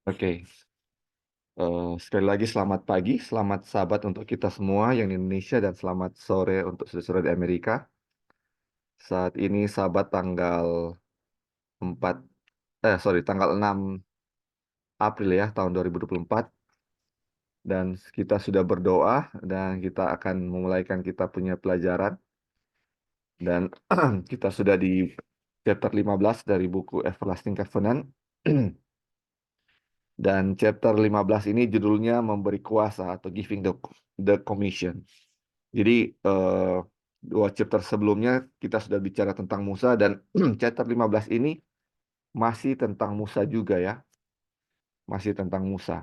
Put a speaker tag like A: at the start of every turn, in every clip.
A: Oke, sekali lagi selamat pagi, selamat sahabat untuk kita semua yang di Indonesia dan selamat sore untuk saudara-saudara di Amerika. Saat ini sahabat empat, tanggal 6 April ya, tahun 2024. Dan kita sudah berdoa dan kita akan memulaikan kita punya pelajaran. Dan kita sudah di chapter 15 dari buku Everlasting Covenant. Dan chapter 15 ini judulnya memberi kuasa atau giving the commission. Jadi dua chapter sebelumnya kita sudah bicara tentang Musa dan chapter 15 ini masih tentang Musa juga ya. Masih tentang Musa.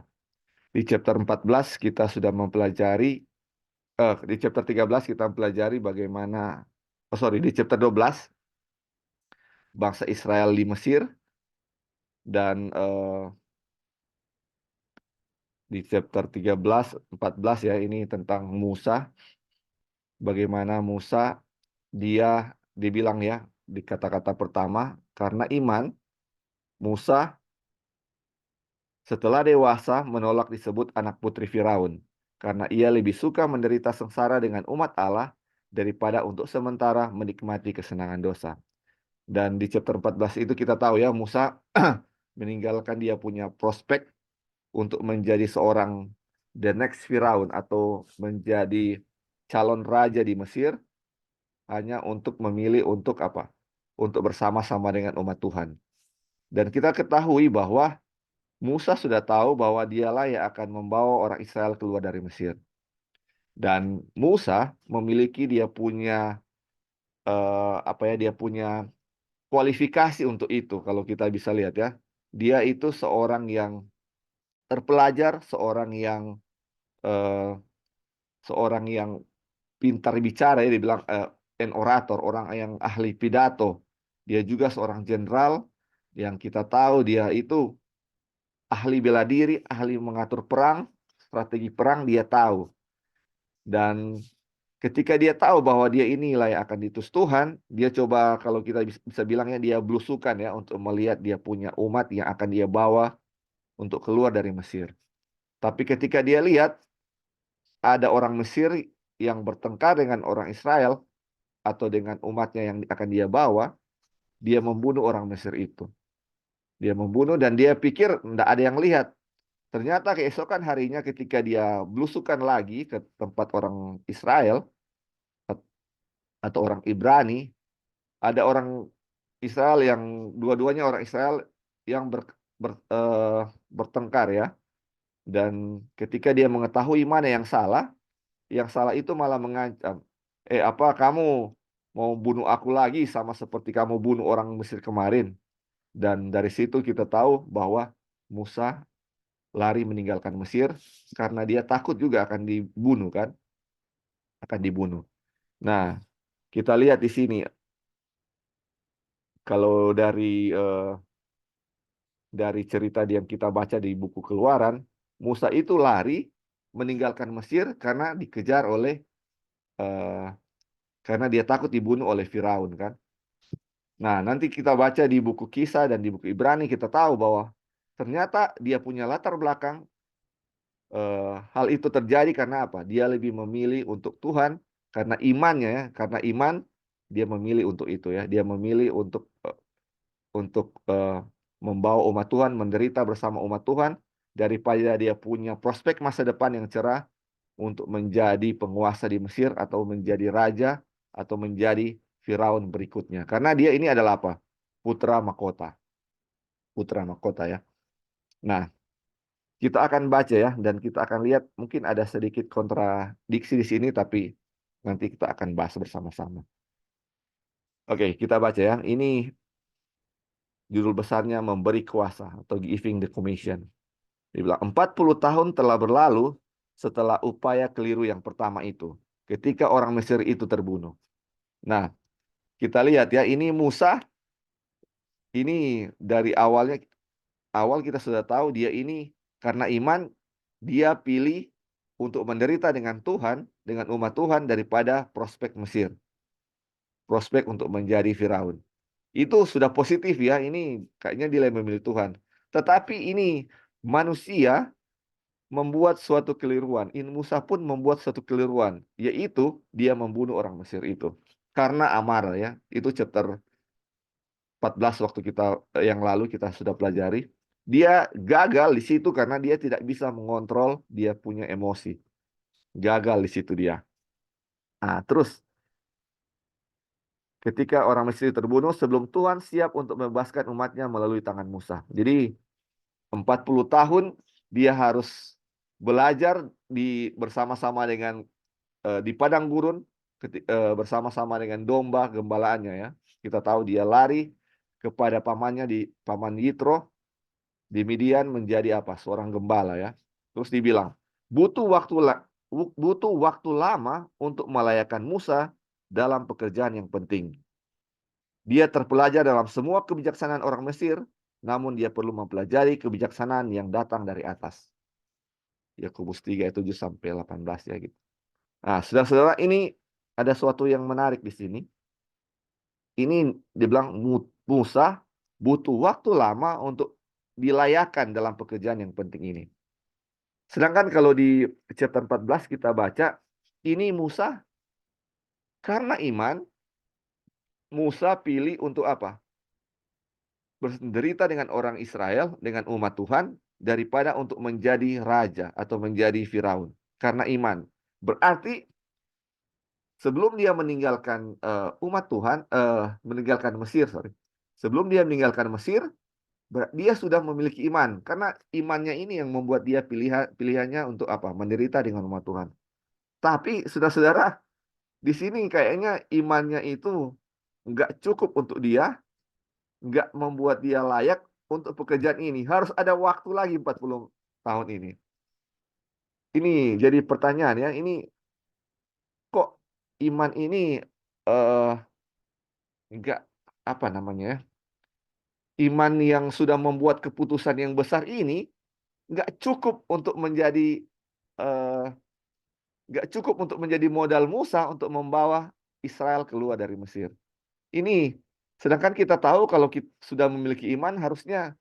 A: Di chapter 14 kita sudah mempelajari di chapter 13 kita mempelajari bagaimana di chapter 12 bangsa Israel di Mesir dan di chapter 13 14 ya ini tentang Musa. Bagaimana Musa dia dibilang ya di kata-kata pertama karena iman Musa setelah dewasa menolak disebut anak putri Firaun karena ia lebih suka menderita sengsara dengan umat Allah daripada untuk sementara menikmati kesenangan dosa. Dan di chapter 14 itu kita tahu ya Musa meninggalkan dia punya prospek untuk menjadi seorang the next Firaun atau menjadi calon raja di Mesir hanya untuk memilih untuk apa? Untuk bersama-sama dengan umat Tuhan. Dan kita ketahui bahwa Musa sudah tahu bahwa dialah yang akan membawa orang Israel keluar dari Mesir. Dan Musa memiliki dia punya dia punya kualifikasi untuk itu kalau kita bisa lihat ya. Dia itu seorang yang terpelajar, eh, seorang yang pintar bicara ya dibilang an orator, orang yang ahli pidato. Dia juga seorang jenderal yang kita tahu dia itu ahli bela diri, ahli mengatur perang, strategi perang dia tahu. Dan ketika dia tahu bahwa dia inilah yang akan diutus Tuhan, dia coba kalau kita bisa bilangnya dia blusukan ya untuk melihat dia punya umat yang akan dia bawa untuk keluar dari Mesir. Tapi ketika dia lihat ada orang Mesir yang bertengkar dengan orang Israel atau dengan umatnya yang akan dia bawa, dia membunuh orang Mesir itu. Dia membunuh dan dia pikir tidak ada yang lihat. Ternyata keesokan harinya ketika dia belusukan lagi ke tempat orang Israel atau orang Ibrani, ada orang Israel yang dua-duanya orang Israel yang bertengkar ya. Dan ketika dia mengetahui mana yang salah itu malah mengancam, apa kamu mau bunuh aku lagi sama seperti kamu bunuh orang Mesir kemarin? Dan dari situ kita tahu bahwa Musa lari meninggalkan Mesir karena dia takut juga akan dibunuh kan, akan dibunuh. Nah, kita lihat di sini kalau dari cerita yang kita baca di buku Keluaran, Musa itu lari meninggalkan Mesir karena dikejar eh, karena dia takut dibunuh oleh Firaun kan. Nah, nanti kita baca di buku Kisah dan di buku Ibrani kita tahu bahwa ternyata dia punya latar belakang hal itu terjadi karena apa? Dia lebih memilih untuk Tuhan karena imannya ya, karena iman dia memilih untuk itu ya. Dia memilih untuk membawa umat Tuhan menderita bersama umat Tuhan daripada dia punya prospek masa depan yang cerah untuk menjadi penguasa di Mesir atau menjadi raja atau menjadi Firaun berikutnya. Karena dia ini adalah apa? Putra mahkota. Putra mahkota ya. Nah, kita akan baca ya dan kita akan lihat mungkin ada sedikit kontradiksi di sini tapi nanti kita akan bahas bersama-sama. Oke, kita baca ya. Ini judul besarnya memberi kuasa atau giving the commission. Dibilang 40 tahun telah berlalu setelah upaya keliru yang pertama itu. Ketika orang Mesir itu terbunuh. Nah, kita lihat ya, ini Musa, ini dari awal kita sudah tahu dia ini karena iman, dia pilih untuk menderita dengan Tuhan, dengan umat Tuhan daripada prospek Mesir. Prospek untuk menjadi Firaun. Itu sudah positif ya, ini kayaknya dia memilih Tuhan. Tetapi ini manusia membuat suatu keliruan. Musa pun membuat suatu keliruan, yaitu dia membunuh orang Mesir itu. Karena amarah ya. Itu chapter 14 waktu kita yang lalu kita sudah pelajari. Dia gagal di situ karena dia tidak bisa mengontrol dia punya emosi. Gagal di situ dia. Nah, terus ketika orang Mesir terbunuh sebelum Tuhan siap untuk membebaskan umatnya melalui tangan Musa. Jadi 40 tahun dia harus belajar bersama-sama dengan di padang gurun bersama-sama dengan domba gembalaannya ya. Kita tahu dia lari kepada pamannya paman Yitro di Midian menjadi apa? Seorang gembala ya. Terus dibilang, butuh waktu lama untuk melayakkan Musa dalam pekerjaan yang penting. Dia terpelajar dalam semua kebijaksanaan orang Mesir, namun dia perlu mempelajari kebijaksanaan yang datang dari atas. Yakobus 3 ayat 7 sampai 18 ya gitu. Nah, saudara-saudara, ini ada sesuatu yang menarik di sini. Ini dibilang Musa butuh waktu lama untuk dilayakkan dalam pekerjaan yang penting ini. Sedangkan kalau di chapter 14 kita baca, ini Musa karena iman, Musa pilih untuk apa? Berderita dengan orang Israel, dengan umat Tuhan, daripada untuk menjadi raja atau menjadi Firaun. Karena iman. Berarti sebelum dia meninggalkan umat Tuhan, meninggalkan Mesir, sorry. Sebelum dia meninggalkan Mesir, dia sudah memiliki iman. Karena imannya ini yang membuat dia pilihannya untuk apa? Menderita dengan umat Tuhan. Tapi saudara-saudara, di sini kayaknya imannya itu nggak cukup untuk dia, nggak membuat dia layak untuk pekerjaan ini. Harus ada waktu lagi 40 tahun ini. Ini jadi pertanyaan ya, ini kok iman ini eh nggak apa namanya ya, iman yang sudah membuat keputusan yang besar ini nggak cukup untuk menjadi eh, nggak cukup untuk menjadi modal Musa untuk membawa Israel keluar dari Mesir. Ini sedangkan kita tahu kalau kita sudah memiliki iman harusnya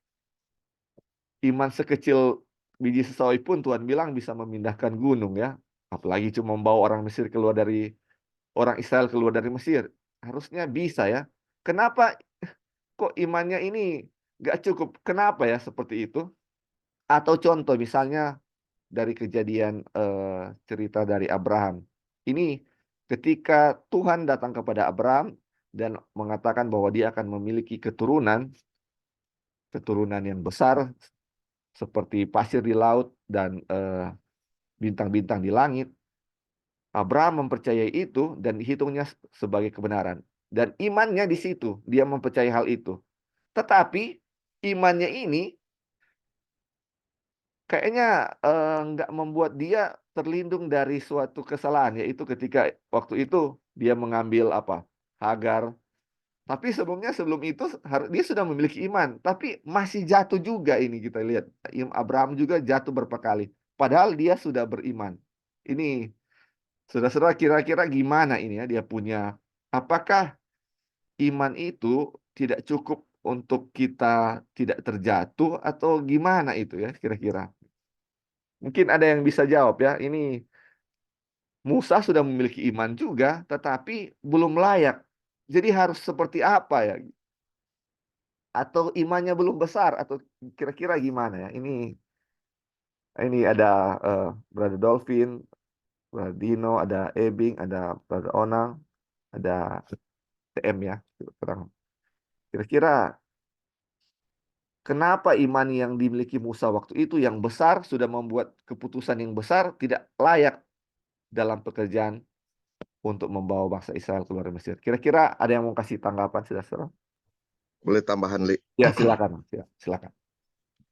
A: iman sekecil biji sesawi pun Tuhan bilang bisa memindahkan gunung ya. Apalagi cuma membawa orang Israel keluar dari Mesir. Harusnya bisa ya. Kenapa kok imannya ini nggak cukup? Kenapa ya seperti itu? Atau contoh misalnya dari kejadian cerita dari Abraham. Ini ketika Tuhan datang kepada Abraham dan mengatakan bahwa dia akan memiliki keturunan yang besar seperti pasir di laut dan bintang-bintang di langit. Abraham mempercayai itu dan dihitungnya sebagai kebenaran. Dan imannya di situ, dia mempercayai hal itu. Tetapi imannya ini kayaknya nggak membuat dia terlindung dari suatu kesalahan, yaitu ketika waktu itu dia mengambil apa? Hagar. Tapi sebelum itu dia sudah memiliki iman, tapi masih jatuh juga ini kita lihat. Abraham juga jatuh berapa kali. Padahal dia sudah beriman. Ini saudara-saudara kira-kira gimana ini ya dia punya apakah iman itu tidak cukup untuk kita tidak terjatuh atau gimana itu ya kira-kira? Mungkin ada yang bisa jawab ya. Ini Musa sudah memiliki iman juga, tetapi belum layak. Jadi harus seperti apa ya? Atau imannya belum besar? Atau kira-kira gimana ya? Ini ada Brother Dolphin, Brother Dino, ada Ebing, ada Brother Onang, ada TM ya. Kira-kira kenapa iman yang dimiliki Musa waktu itu yang besar sudah membuat keputusan yang besar tidak layak dalam pekerjaan untuk membawa bangsa Israel keluar dari Mesir. Kira-kira ada yang mau kasih tanggapan, saudara-saudara?
B: Boleh tambahan, Li?
A: Ya, silakan. Ya, silakan.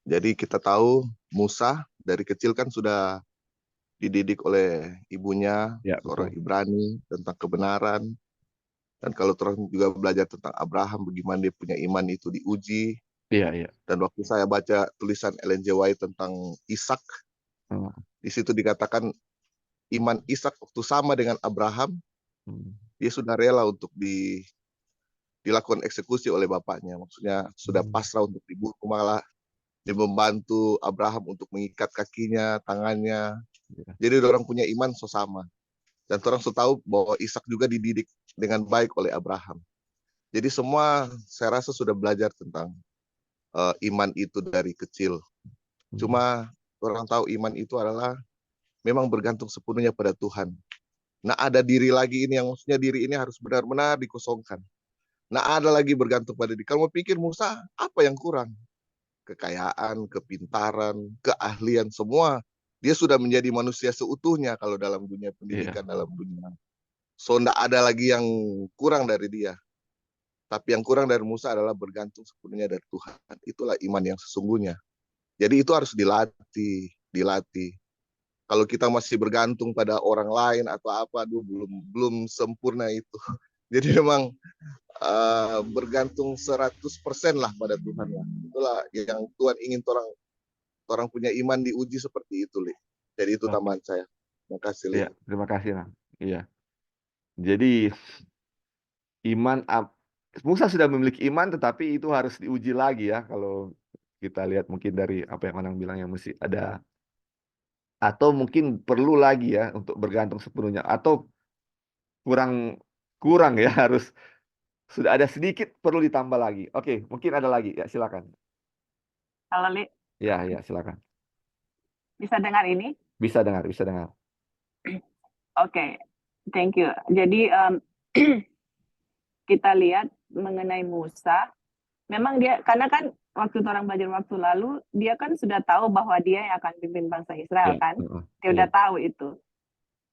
B: Jadi kita tahu Musa dari kecil kan sudah dididik oleh ibunya,
A: Ya,
B: seorang
A: betul.
B: Ibrani, tentang kebenaran. Dan kalau terus juga belajar tentang Abraham, bagaimana dia punya iman itu diuji.
A: Iya, iya.
B: Dan waktu saya baca tulisan Ellen G. White tentang Ishak,
A: Hmm.
B: di situ dikatakan iman Ishak waktu sama dengan Abraham, dia sudah rela untuk dilakukan eksekusi oleh bapaknya. Maksudnya sudah pasrah untuk dibunuh malah. Dia membantu Abraham untuk mengikat kakinya, tangannya.
A: Ya.
B: Jadi orang punya iman sama. Dan orang tahu bahwa Ishak juga dididik dengan baik oleh Abraham. Jadi semua saya rasa sudah belajar tentang iman itu dari kecil. Cuma orang tahu iman itu adalah memang bergantung sepenuhnya pada Tuhan. Nah, ada diri lagi ini yang maksudnya diri ini harus benar-benar dikosongkan. Nah, ada lagi bergantung pada diri. Kalau mau pikir Musa, apa yang kurang? Kekayaan, kepintaran, keahlian, semua. Dia sudah menjadi manusia seutuhnya kalau dalam dunia
A: Iya.
B: pendidikan, dalam dunia. So, tidak ada lagi yang kurang dari dia. Tapi yang kurang dari Musa adalah bergantung sepenuhnya dari Tuhan. Itulah iman yang sesungguhnya. Jadi itu harus dilatih. Kalau kita masih bergantung pada orang lain atau apa, aduh, belum sempurna itu. Jadi memang bergantung 100% lah pada Tuhan lah. Itulah yang Tuhan ingin orang punya iman diuji seperti itu, Li. Jadi itu
A: Oke.
B: tambahan saya. Terima kasih, Li.
A: Iya, terima kasih, Nah. Iya. Jadi iman Musa sudah memiliki iman, tetapi itu harus diuji lagi ya. Kalau kita lihat mungkin dari apa yang orang bilang, yang mesti ada, atau mungkin perlu lagi ya untuk bergantung sepenuhnya, atau kurang kurang ya, harus sudah ada sedikit, perlu ditambah lagi. Oke, mungkin ada lagi ya, silakan.
C: Halo, Li.
A: Ya, ya, silakan.
C: Bisa dengar ini?
A: Bisa dengar, bisa dengar.
C: Oke, thank you. Jadi kita lihat mengenai Musa, memang dia, karena kan waktu orang belajar waktu lalu, dia kan sudah tahu bahwa dia yang akan pimpin bangsa Israel
A: Ya,
C: kan? Dia
A: iya.
C: udah tahu itu.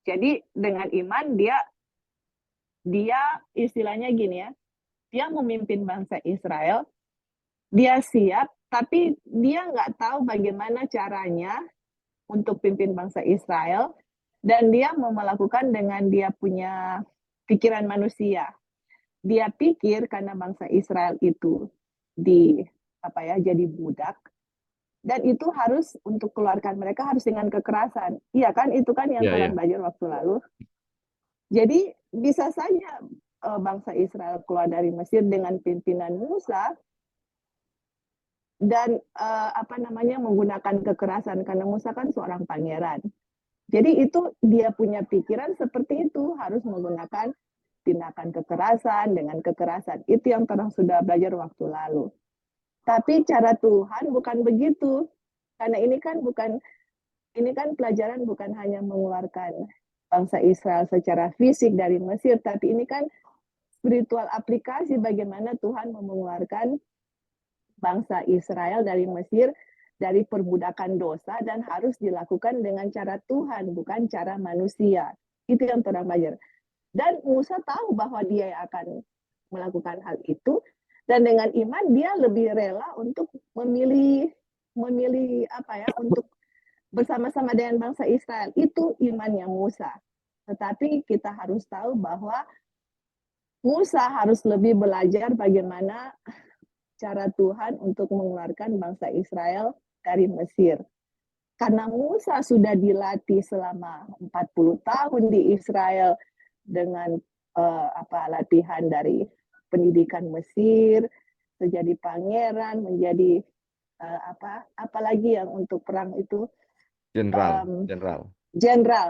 C: Jadi dengan iman dia istilahnya gini ya, dia memimpin bangsa Israel, dia siap, tapi dia nggak tahu bagaimana caranya untuk pimpin bangsa Israel, dan dia mau melakukan dengan dia punya pikiran manusia. Dia pikir karena bangsa Israel itu jadi budak, dan itu harus untuk keluarkan mereka harus dengan kekerasan. Iya kan, itu kan yang
A: Iya, iya.
C: orang belajar waktu lalu. Jadi bisa saja bangsa Israel keluar dari Mesir dengan pimpinan Musa, dan menggunakan kekerasan karena Musa kan seorang pangeran. Jadi itu dia punya pikiran seperti itu, harus menggunakan tindakan kekerasan dengan kekerasan. Itu yang orang sudah belajar waktu lalu. Tapi cara Tuhan bukan begitu. Karena ini kan pelajaran bukan hanya mengeluarkan bangsa Israel secara fisik dari Mesir, tapi ini kan spiritual aplikasi bagaimana Tuhan mengeluarkan bangsa Israel dari Mesir, dari perbudakan dosa, dan harus dilakukan dengan cara Tuhan, bukan cara manusia. Itu yang orang belajar. Dan Musa tahu bahwa dia yang akan melakukan hal itu, dan dengan iman dia lebih rela untuk memilih untuk bersama-sama dengan bangsa Israel. Itu imannya Musa. Tetapi kita harus tahu bahwa Musa harus lebih belajar bagaimana cara Tuhan untuk mengeluarkan bangsa Israel dari Mesir. Karena Musa sudah dilatih selama 40 tahun di Israel dengan latihan dari pendidikan Mesir, menjadi pangeran, menjadi apalagi yang untuk perang itu jenderal,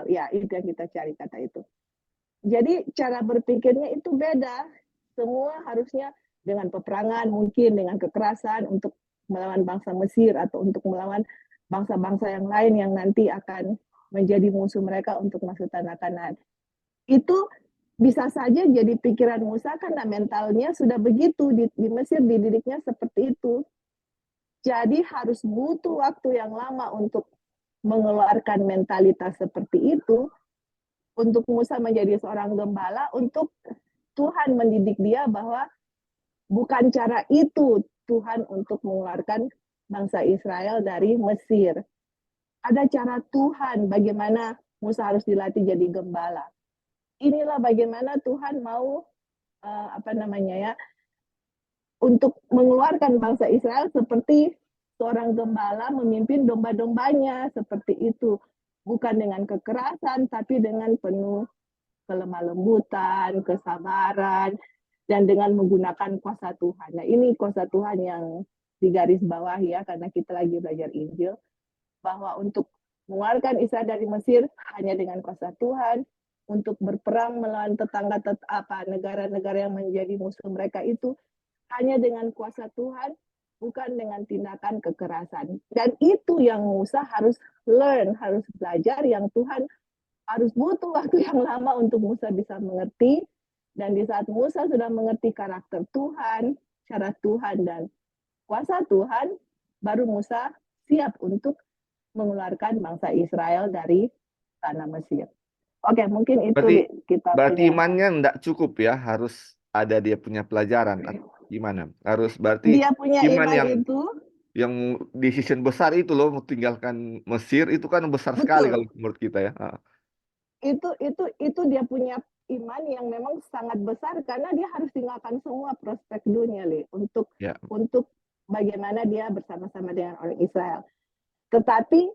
C: ya itu yang kita cari kata itu. Jadi cara berpikirnya itu beda. Semua harusnya dengan peperangan, mungkin dengan kekerasan untuk melawan bangsa Mesir atau untuk melawan bangsa-bangsa yang lain yang nanti akan menjadi musuh mereka untuk masuk tanah Kanaan. Itu bisa saja jadi pikiran Musa karena mentalnya sudah begitu, di Mesir dididiknya seperti itu. Jadi harus butuh waktu yang lama untuk mengeluarkan mentalitas seperti itu, untuk Musa menjadi seorang gembala, untuk Tuhan mendidik dia bahwa bukan cara itu Tuhan untuk mengeluarkan bangsa Israel dari Mesir. Ada cara Tuhan bagaimana Musa harus dilatih jadi gembala. Inilah bagaimana Tuhan mau untuk mengeluarkan bangsa Israel seperti seorang gembala memimpin domba-dombanya, seperti itu. Bukan dengan kekerasan, tapi dengan penuh kelemah lembutan, kesabaran, dan dengan menggunakan kuasa Tuhan. Nah, ini kuasa Tuhan yang di garis bawah ya, karena kita lagi belajar Injil, bahwa untuk mengeluarkan Israel dari Mesir hanya dengan kuasa Tuhan, untuk berperang melawan negara-negara yang menjadi musuh mereka itu hanya dengan kuasa Tuhan, bukan dengan tindakan kekerasan. Dan itu yang Musa harus learn, harus belajar, yang Tuhan harus butuh waktu yang lama untuk Musa bisa mengerti. Dan di saat Musa sudah mengerti karakter Tuhan, cara Tuhan dan kuasa Tuhan, baru Musa siap untuk mengeluarkan bangsa Israel dari tanah Mesir. Oke, mungkin itu kita
A: Berarti
C: punya.
A: imannya enggak cukup ya, harus ada dia punya pelajaran. Gimana? Harus berarti
C: Dia punya
A: iman
C: iman itu,
A: yang decision besar itu loh, tinggalkan Mesir itu kan besar sekali
C: betul.
A: kalau menurut kita ya.
C: Itu dia punya iman yang memang sangat besar, karena dia harus tinggalkan semua prospek dunia untuk
A: Ya.
C: bagaimana dia bersama-sama dengan orang Israel. Tetapi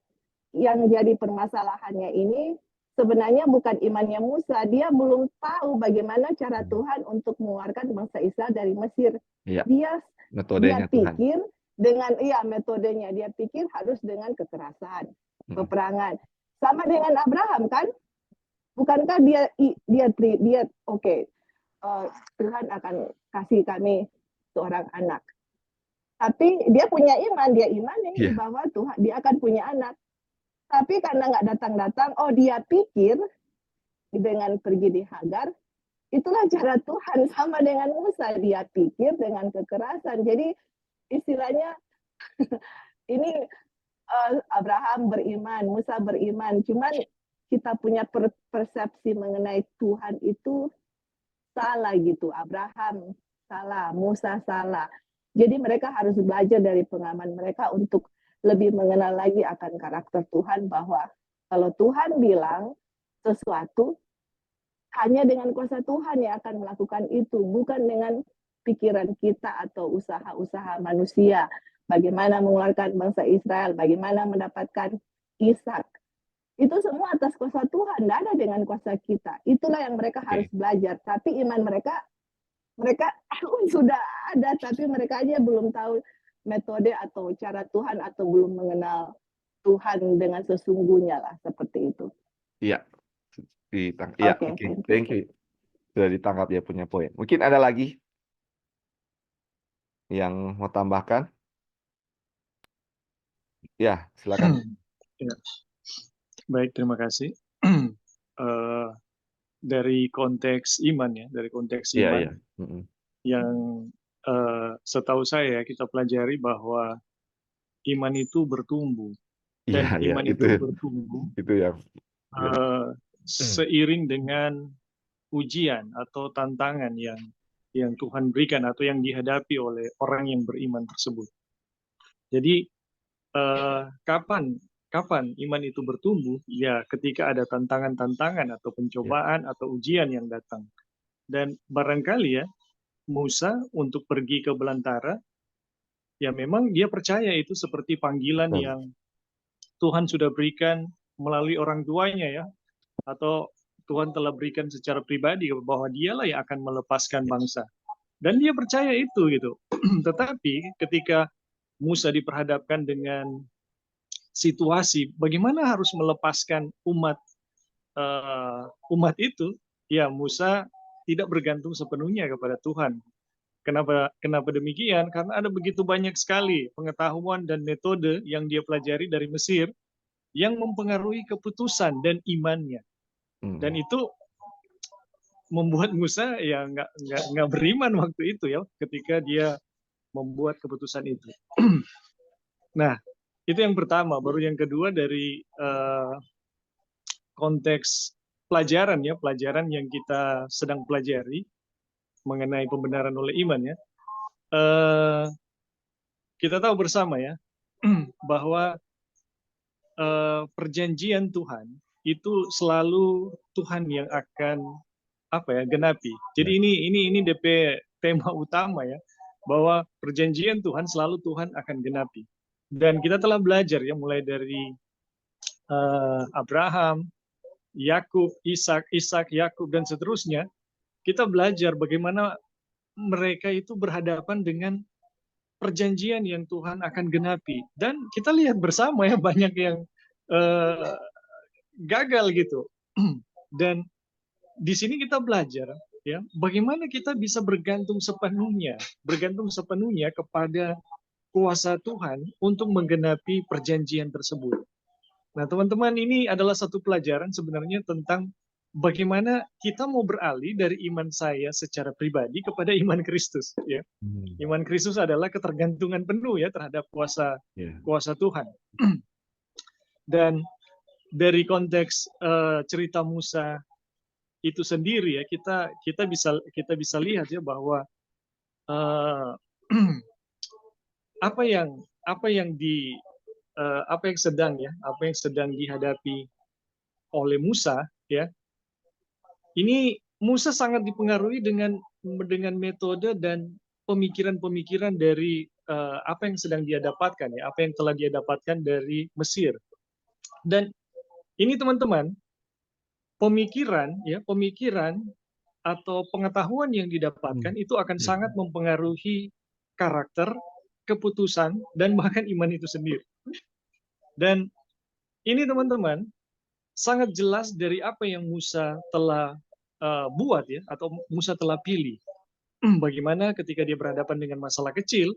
C: yang jadi permasalahannya ini sebenarnya bukan imannya Musa, dia belum tahu bagaimana cara Tuhan untuk mengeluarkan bangsa Israel dari Mesir.
A: Ya.
C: Dia
A: Metodenya Tuhan.
C: pikir dengan metodenya, dia pikir harus dengan kekerasan, peperangan. Sama dengan Abraham kan? Bukankah dia oke, Tuhan akan kasih kami seorang anak. Tapi dia punya iman, dia imani bahwa Tuhan dia akan punya anak. Tapi karena nggak datang-datang, dia pikir dengan pergi di Hagar, itulah cara Tuhan. Sama dengan Musa, dia pikir dengan kekerasan. Jadi istilahnya ini Abraham beriman, Musa beriman, cuman kita punya persepsi mengenai Tuhan itu salah gitu. Abraham salah, Musa salah. Jadi mereka harus belajar dari pengalaman mereka untuk lebih mengenal lagi akan karakter Tuhan, bahwa kalau Tuhan bilang sesuatu, hanya dengan kuasa Tuhan yang akan melakukan itu, bukan dengan pikiran kita atau usaha-usaha manusia. Bagaimana mengeluarkan bangsa Israel, bagaimana mendapatkan Ishak. Itu semua atas kuasa Tuhan, tidak ada dengan kuasa kita. Itulah yang mereka harus belajar. Tapi iman mereka sudah ada, tapi mereka aja belum tahu metode atau cara Tuhan, atau belum mengenal Tuhan dengan sesungguhnya lah, seperti itu.
A: Iya. Iya, oke. Thank you. Sudah ditangkap ya punya poin. Mungkin ada lagi yang mau tambahkan? Ya, silakan.
D: Ya. Baik, terima kasih. Dari konteks iman ya, dari konteks iman yang setahu saya kita pelajari bahwa iman itu bertumbuh, dan iman itu bertumbuh seiring dengan ujian atau tantangan yang Tuhan berikan atau yang dihadapi oleh orang yang beriman tersebut. Jadi kapan iman itu bertumbuh? Ya, ketika ada tantangan-tantangan atau pencobaan atau ujian yang datang. Dan barangkali ya, Musa untuk pergi ke belantara, ya memang dia percaya itu seperti panggilan yang Tuhan sudah berikan melalui orang tuanya ya, atau Tuhan telah berikan secara pribadi bahwa dialah yang akan melepaskan bangsa. Dan dia percaya itu gitu. Tetapi ketika Musa diperhadapkan dengan situasi bagaimana harus melepaskan umat itu, ya Musa tidak bergantung sepenuhnya kepada Tuhan. Kenapa demikian? Karena ada begitu banyak sekali pengetahuan dan metode yang dia pelajari dari Mesir yang mempengaruhi keputusan dan imannya. Dan itu membuat Musa ya nggak beriman waktu itu ya, ketika dia membuat keputusan itu. Nah, itu yang pertama. Baru yang kedua dari konteks pelajaran ya, pelajaran yang kita sedang pelajari mengenai pembenaran oleh iman ya. Kita tahu bersama ya bahwa perjanjian Tuhan itu selalu Tuhan yang akan genapi. Jadi ini DP tema utama ya, bahwa perjanjian Tuhan selalu Tuhan akan genapi. Dan kita telah belajar ya, mulai dari Abraham, Yakub, Ishak, Yakub dan seterusnya. Kita belajar bagaimana mereka itu berhadapan dengan perjanjian yang Tuhan akan genapi. Dan kita lihat bersama ya, banyak yang gagal gitu. Dan di sini kita belajar ya, bagaimana kita bisa bergantung sepenuhnya kepada kuasa Tuhan untuk menggenapi perjanjian tersebut. Nah, teman-teman, ini adalah satu pelajaran sebenarnya tentang bagaimana kita mau beralih dari iman saya secara pribadi kepada iman Kristus ya. Iman Kristus adalah ketergantungan penuh ya terhadap kuasa Tuhan. Dan dari konteks cerita Musa itu sendiri ya, kita bisa lihat ya bahwa apa yang sedang dihadapi oleh Musa ya. Ini Musa sangat dipengaruhi dengan metode dan pemikiran-pemikiran dari apa yang sedang dia dapatkan ya, apa yang telah dia dapatkan dari Mesir. Dan ini teman-teman, pemikiran atau pengetahuan yang didapatkan itu akan sangat mempengaruhi karakter, keputusan, dan bahkan iman itu sendiri. Dan ini teman-teman sangat jelas dari apa yang Musa telah buat ya, atau Musa telah pilih. Bagaimana ketika dia berhadapan dengan masalah kecil,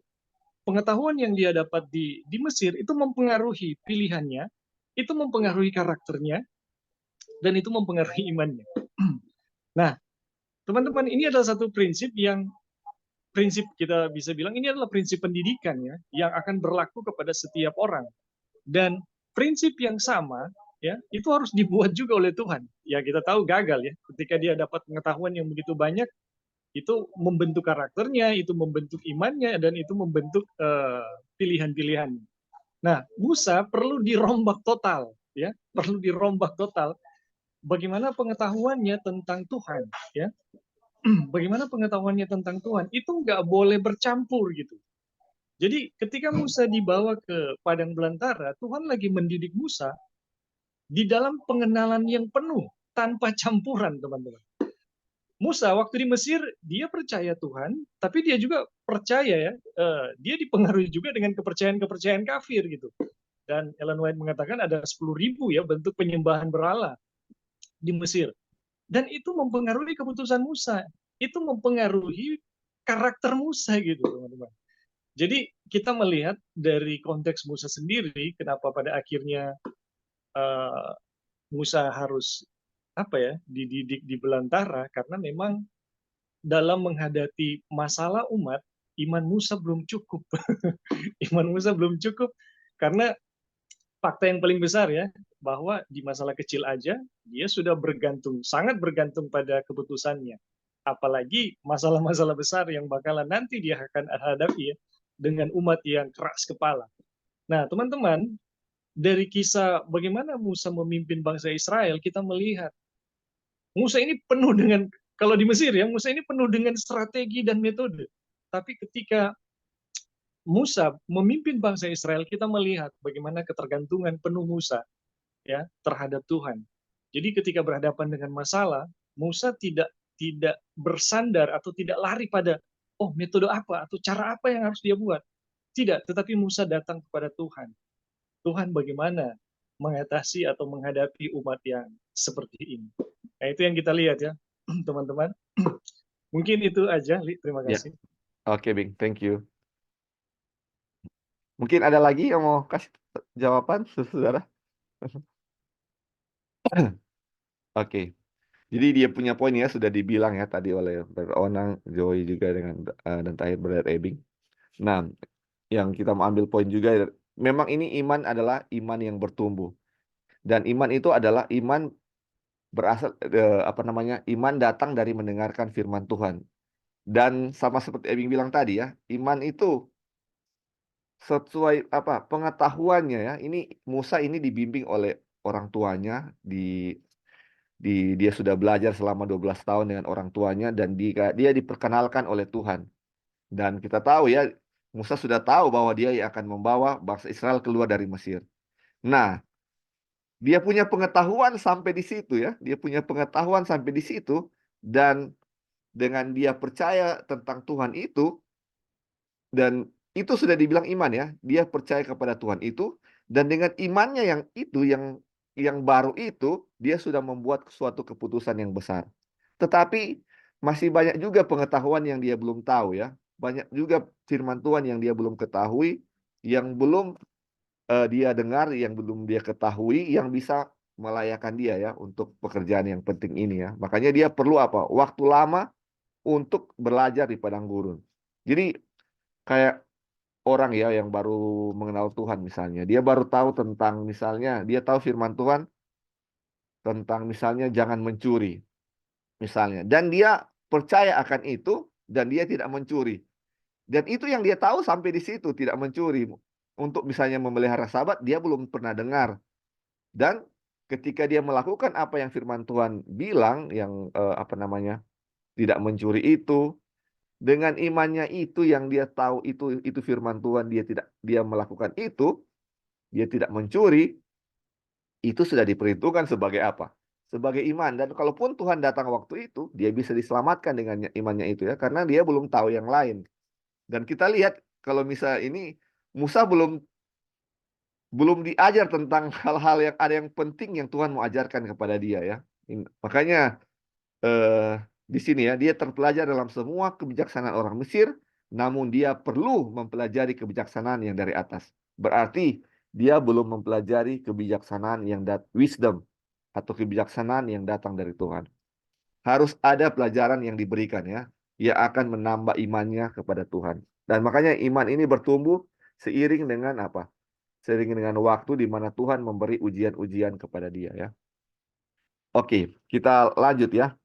D: pengetahuan yang dia dapat di Mesir itu mempengaruhi pilihannya, itu mempengaruhi karakternya, dan itu mempengaruhi imannya. Nah, teman-teman, ini adalah satu prinsip kita bisa bilang ini adalah prinsip pendidikan ya, yang akan berlaku kepada setiap orang. Dan prinsip yang sama ya, itu harus dibuat juga oleh Tuhan. Ya, kita tahu gagal ya, ketika dia dapat pengetahuan yang begitu banyak, itu membentuk karakternya, itu membentuk imannya, dan itu membentuk pilihan-pilihannya. Nah, Musa perlu dirombak total ya, perlu dirombak total. Bagaimana pengetahuannya tentang Tuhan ya, bagaimana pengetahuannya tentang Tuhan itu nggak boleh bercampur gitu. Jadi ketika Musa dibawa ke padang belantara, Tuhan lagi mendidik Musa di dalam pengenalan yang penuh tanpa campuran, teman-teman. Musa waktu di Mesir dia percaya Tuhan, tapi dia juga percaya ya, dia dipengaruhi juga dengan kepercayaan kafir gitu. Dan Ellen White mengatakan ada 10.000 ya bentuk penyembahan berhala di Mesir. Dan itu mempengaruhi keputusan Musa. Itu mempengaruhi karakter Musa gitu, teman-teman. Jadi kita melihat dari konteks Musa sendiri, kenapa pada akhirnya Musa harus dididik di belantara, karena memang dalam menghadapi masalah umat, iman Musa belum cukup. Iman Musa belum cukup karena fakta yang paling besar ya, bahwa di masalah kecil aja dia sudah sangat bergantung pada keputusannya. Apalagi masalah-masalah besar yang bakalan nanti dia akan hadapi ya, dengan umat yang keras kepala. Nah, teman-teman, dari kisah bagaimana Musa memimpin bangsa Israel, kita melihat Musa ini penuh dengan, kalau di Mesir ya, Musa ini penuh dengan strategi dan metode. Tapi ketika Musa memimpin bangsa Israel, kita melihat bagaimana ketergantungan penuh Musa ya terhadap Tuhan. Jadi ketika berhadapan dengan masalah, Musa tidak bersandar atau tidak lari pada metode apa atau cara apa yang harus dia buat. Tidak, tetapi Musa datang kepada Tuhan. Tuhan bagaimana mengatasi atau menghadapi umat yang seperti ini. Nah, itu yang kita lihat ya, teman-teman. Mungkin itu aja, Li. Terima kasih.
A: Oke, Bing. Thank you. Mungkin ada lagi yang mau kasih jawaban, saudara? Oke. Jadi dia punya poin ya, sudah dibilang ya tadi oleh Brother Onang, Joey juga dan terakhir Brother Ebing. Nah, yang kita mau ambil poin juga, memang ini iman adalah iman yang bertumbuh. Dan iman itu adalah iman berasal iman datang dari mendengarkan firman Tuhan. Dan sama seperti Ebing bilang tadi ya, iman itu sesuai pengetahuannya ya. Ini Musa ini dibimbing oleh orang tuanya, dia sudah belajar selama 12 tahun dengan orang tuanya, dan dia diperkenalkan oleh Tuhan. Dan kita tahu ya, Musa sudah tahu bahwa dia yang akan membawa bangsa Israel keluar dari Mesir. Nah, dia punya pengetahuan sampai di situ ya. Dia punya pengetahuan sampai di situ, dan dengan dia percaya tentang Tuhan itu, dan itu sudah dibilang iman ya. Dia percaya kepada Tuhan itu, dan dengan imannya yang itu, yang baru itu, dia sudah membuat suatu keputusan yang besar. Tetapi masih banyak juga pengetahuan yang dia belum tahu ya. Banyak juga firman Tuhan yang dia belum ketahui, yang belum dia dengar, yang belum dia ketahui, yang bisa melayakkan dia ya untuk pekerjaan yang penting ini ya. Makanya dia perlu apa? Waktu lama untuk belajar di padang gurun. Jadi kayak orang ya yang baru mengenal Tuhan misalnya, dia baru tahu tentang misalnya, dia tahu firman Tuhan tentang misalnya jangan mencuri misalnya, dan dia percaya akan itu dan dia tidak mencuri. Dan itu yang dia tahu sampai di situ, tidak mencuri. Untuk misalnya memelihara sahabat, dia belum pernah dengar. Dan ketika dia melakukan apa yang firman Tuhan bilang, yang apa namanya, tidak mencuri itu, dengan imannya itu yang dia tahu itu firman Tuhan, dia melakukan itu, dia tidak mencuri, itu sudah diperhitungkan sebagai apa? Sebagai iman. Dan kalaupun Tuhan datang waktu itu, dia bisa diselamatkan dengan imannya itu ya, karena dia belum tahu yang lain. Dan kita lihat kalau misal ini Musa belum diajar tentang hal-hal yang ada yang penting yang Tuhan mau ajarkan kepada dia ya. Makanya di sini ya, dia terpelajar dalam semua kebijaksanaan orang Mesir, namun dia perlu mempelajari kebijaksanaan yang dari atas. Berarti dia belum mempelajari kebijaksanaan yang wisdom atau kebijaksanaan yang datang dari Tuhan. Harus ada pelajaran yang diberikan ya, yang akan menambah imannya kepada Tuhan. Dan makanya iman ini bertumbuh seiring dengan apa? Seiring dengan waktu di mana Tuhan memberi ujian-ujian kepada dia ya. Oke, kita lanjut ya.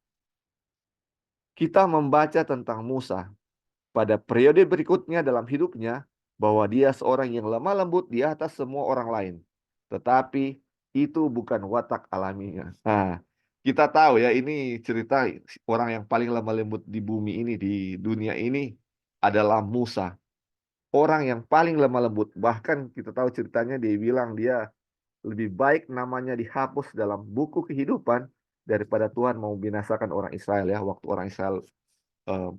A: Kita membaca tentang Musa pada periode berikutnya dalam hidupnya, bahwa dia seorang yang lemah lembut di atas semua orang lain. Tetapi itu bukan watak alaminya. Nah, kita tahu ya, ini cerita orang yang paling lemah lembut di bumi ini, di dunia ini adalah Musa. Orang yang paling lemah lembut. Bahkan kita tahu ceritanya, dia bilang dia lebih baik namanya dihapus dalam buku kehidupan daripada Tuhan mau binasakan orang Israel ya. Waktu orang Israel eh,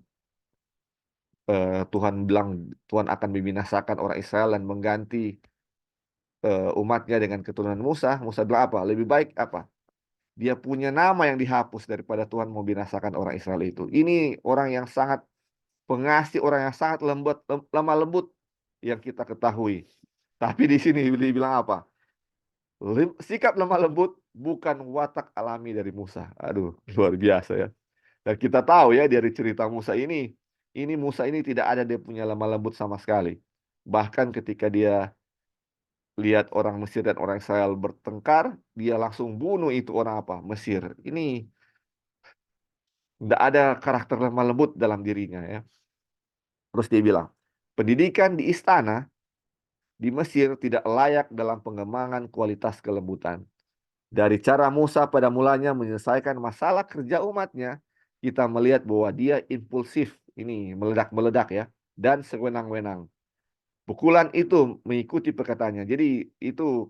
A: Tuhan bilang Tuhan akan membinasakan orang Israel dan mengganti umatnya dengan keturunan Musa. Musa bilang apa? Lebih baik apa? Dia punya nama yang dihapus daripada Tuhan mau binasakan orang Israel itu. Ini orang yang sangat pengasih, orang yang sangat lemah lembut yang kita ketahui. Tapi di sini dibilang apa? Sikap lemah lembut bukan watak alami dari Musa. Aduh, luar biasa ya. Dan kita tahu ya dari cerita Musa ini Musa ini tidak ada dia punya lemah lembut sama sekali. Bahkan ketika dia lihat orang Mesir dan orang Israel bertengkar, dia langsung bunuh itu orang apa? Mesir. Ini tidak ada karakter lemah lembut dalam dirinya ya. Terus dia bilang, pendidikan di istana di Mesir tidak layak dalam pengembangan kualitas kelembutan. Dari cara Musa pada mulanya menyelesaikan masalah kerja umatnya, kita melihat bahwa dia impulsif, ini meledak-meledak ya, dan sewenang-wenang. Pukulan itu mengikuti perkataannya. Jadi itu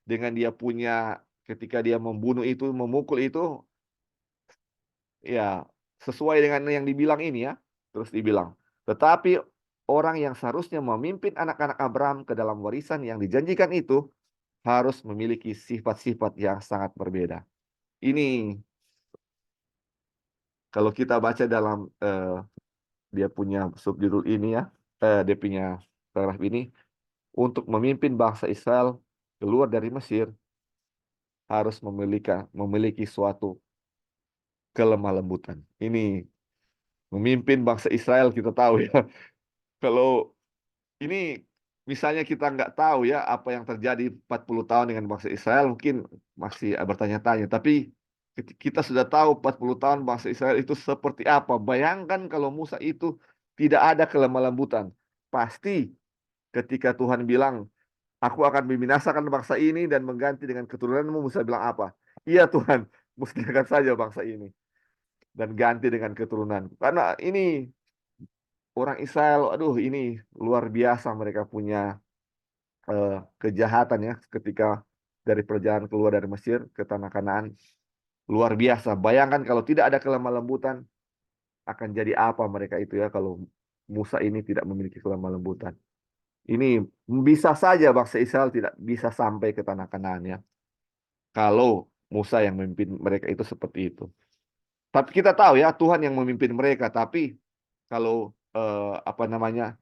A: dengan dia punya, ketika dia membunuh itu, memukul itu, ya sesuai dengan yang dibilang ini ya. Terus dibilang, tetapi orang yang seharusnya memimpin anak-anak Abraham ke dalam warisan yang dijanjikan itu harus memiliki sifat-sifat yang sangat berbeda. Ini kalau kita baca dalam dia punya subjudul ini ya, dia punya paragraf ini, untuk memimpin bangsa Israel keluar dari Mesir harus memiliki suatu kelemah lembutan. Ini memimpin bangsa Israel, kita tahu ya. Kalau ini misalnya kita nggak tahu ya apa yang terjadi 40 tahun dengan bangsa Israel, mungkin masih bertanya-tanya. Tapi kita sudah tahu 40 tahun bangsa Israel itu seperti apa. Bayangkan kalau Musa itu tidak ada kelemah lembutan. Pasti ketika Tuhan bilang, aku akan membinasakan bangsa ini dan mengganti dengan keturunanmu, Musa bilang apa? Iya Tuhan, musnahkan saja bangsa ini dan ganti dengan keturunan. Karena ini orang Israel, aduh ini luar biasa, mereka punya kejahatan ya ketika dari perjalanan keluar dari Mesir ke tanah Kanaan. Luar biasa. Bayangkan kalau tidak ada kelemah lembutan, akan jadi apa mereka itu ya kalau Musa ini tidak memiliki kelemah lembutan. Ini bisa saja bangsa Israel tidak bisa sampai ke tanah Kanaan ya. Kalau Musa yang memimpin mereka itu seperti itu. Tapi kita tahu ya Tuhan yang memimpin mereka. Tapi kalau apa namanya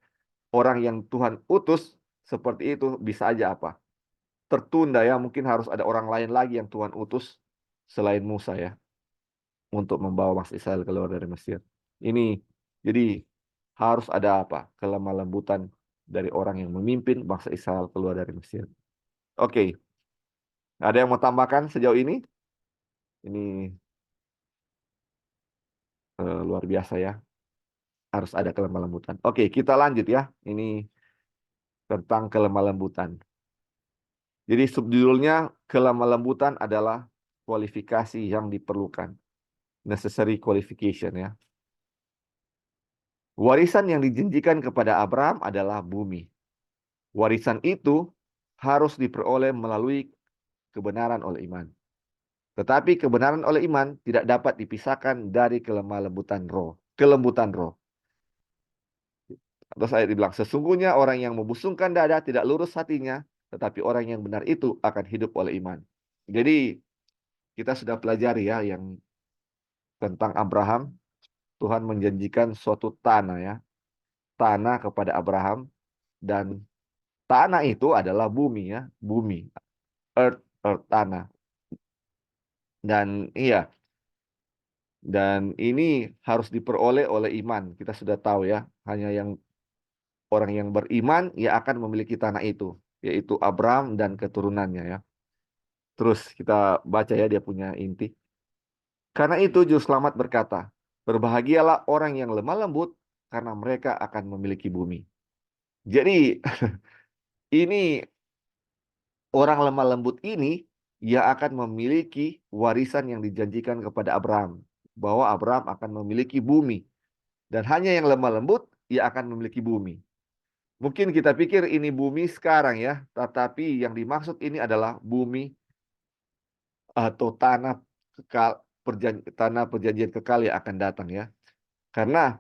A: orang yang Tuhan utus seperti itu bisa aja apa? Tertunda ya. Mungkin harus ada orang lain lagi yang Tuhan utus selain Musa ya untuk membawa bangsa Israel keluar dari Mesir. Ini jadi harus ada apa? Kelemah lembutan dari orang yang memimpin bangsa Israel keluar dari Mesir. Oke, ada yang mau tambahkan sejauh ini? Ini luar biasa ya. Harus ada kelemah lembutan. Oke, kita lanjut ya. Ini tentang kelemah lembutan. Jadi subjudulnya kelemah lembutan adalah kualifikasi yang diperlukan. Necessary qualification ya. Warisan yang dijanjikan kepada Abraham adalah bumi. Warisan itu harus diperoleh melalui kebenaran oleh iman. Tetapi kebenaran oleh iman tidak dapat dipisahkan dari kelemah lembutan roh. Kelembutan roh. Terus ayat dibilang, sesungguhnya orang yang membusungkan dada tidak lurus hatinya, tetapi orang yang benar itu akan hidup oleh iman. Jadi kita sudah pelajari ya yang tentang Abraham. Tuhan menjanjikan suatu tanah ya. Tanah kepada Abraham. Dan tanah itu adalah bumi ya. Bumi. Earth, tanah. Dan iya. Dan ini harus diperoleh oleh iman. Kita sudah tahu ya. Hanya yang orang yang beriman ia akan memiliki tanah itu, yaitu Abraham dan keturunannya ya. Terus kita baca ya dia punya inti. Karena itu Juru Selamat berkata, berbahagialah orang yang lemah lembut karena mereka akan memiliki bumi. Jadi ini orang lemah lembut ini ia akan memiliki warisan yang dijanjikan kepada Abraham, bahwa Abraham akan memiliki bumi. Dan hanya yang lemah lembut ia akan memiliki bumi. Mungkin kita pikir ini bumi sekarang ya, tetapi yang dimaksud ini adalah bumi atau tanah kekal, tanah perjanjian kekal yang akan datang ya. Karena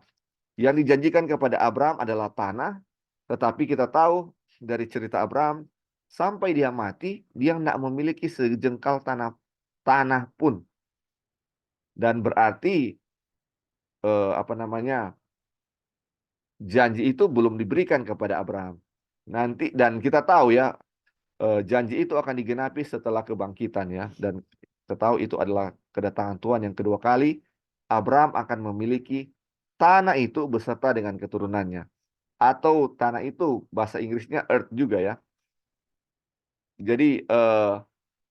A: yang dijanjikan kepada Abraham adalah tanah, tetapi kita tahu dari cerita Abraham sampai dia mati, dia tidak memiliki sejengkal tanah pun. Dan berarti apa namanya? Janji itu belum diberikan kepada Abraham. Nanti dan kita tahu ya janji itu akan digenapi setelah kebangkitan ya, dan kita tahu itu adalah kedatangan Tuhan yang kedua kali. Abraham akan memiliki tanah itu beserta dengan keturunannya, atau tanah itu bahasa Inggrisnya earth juga ya. Jadi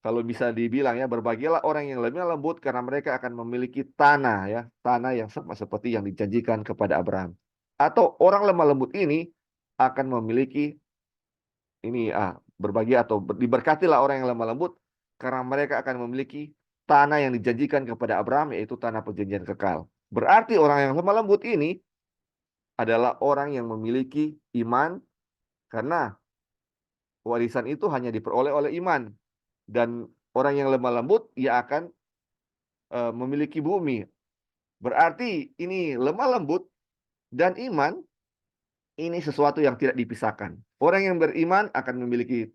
A: kalau bisa dibilang ya, berbahagialah orang yang lemah lembut karena mereka akan memiliki tanah ya, tanah yang sama seperti yang dijanjikan kepada Abraham. Atau orang lemah lembut ini akan memiliki ini berbahagia atau diberkatilah orang yang lemah lembut karena mereka akan memiliki tanah yang dijanjikan kepada Abraham, yaitu tanah perjanjian kekal. Berarti orang yang lemah lembut ini adalah orang yang memiliki iman, karena warisan itu hanya diperoleh oleh iman. Dan orang yang lemah lembut ia akan memiliki bumi. Berarti ini lemah lembut dan iman ini sesuatu yang tidak dipisahkan. Orang yang beriman akan memiliki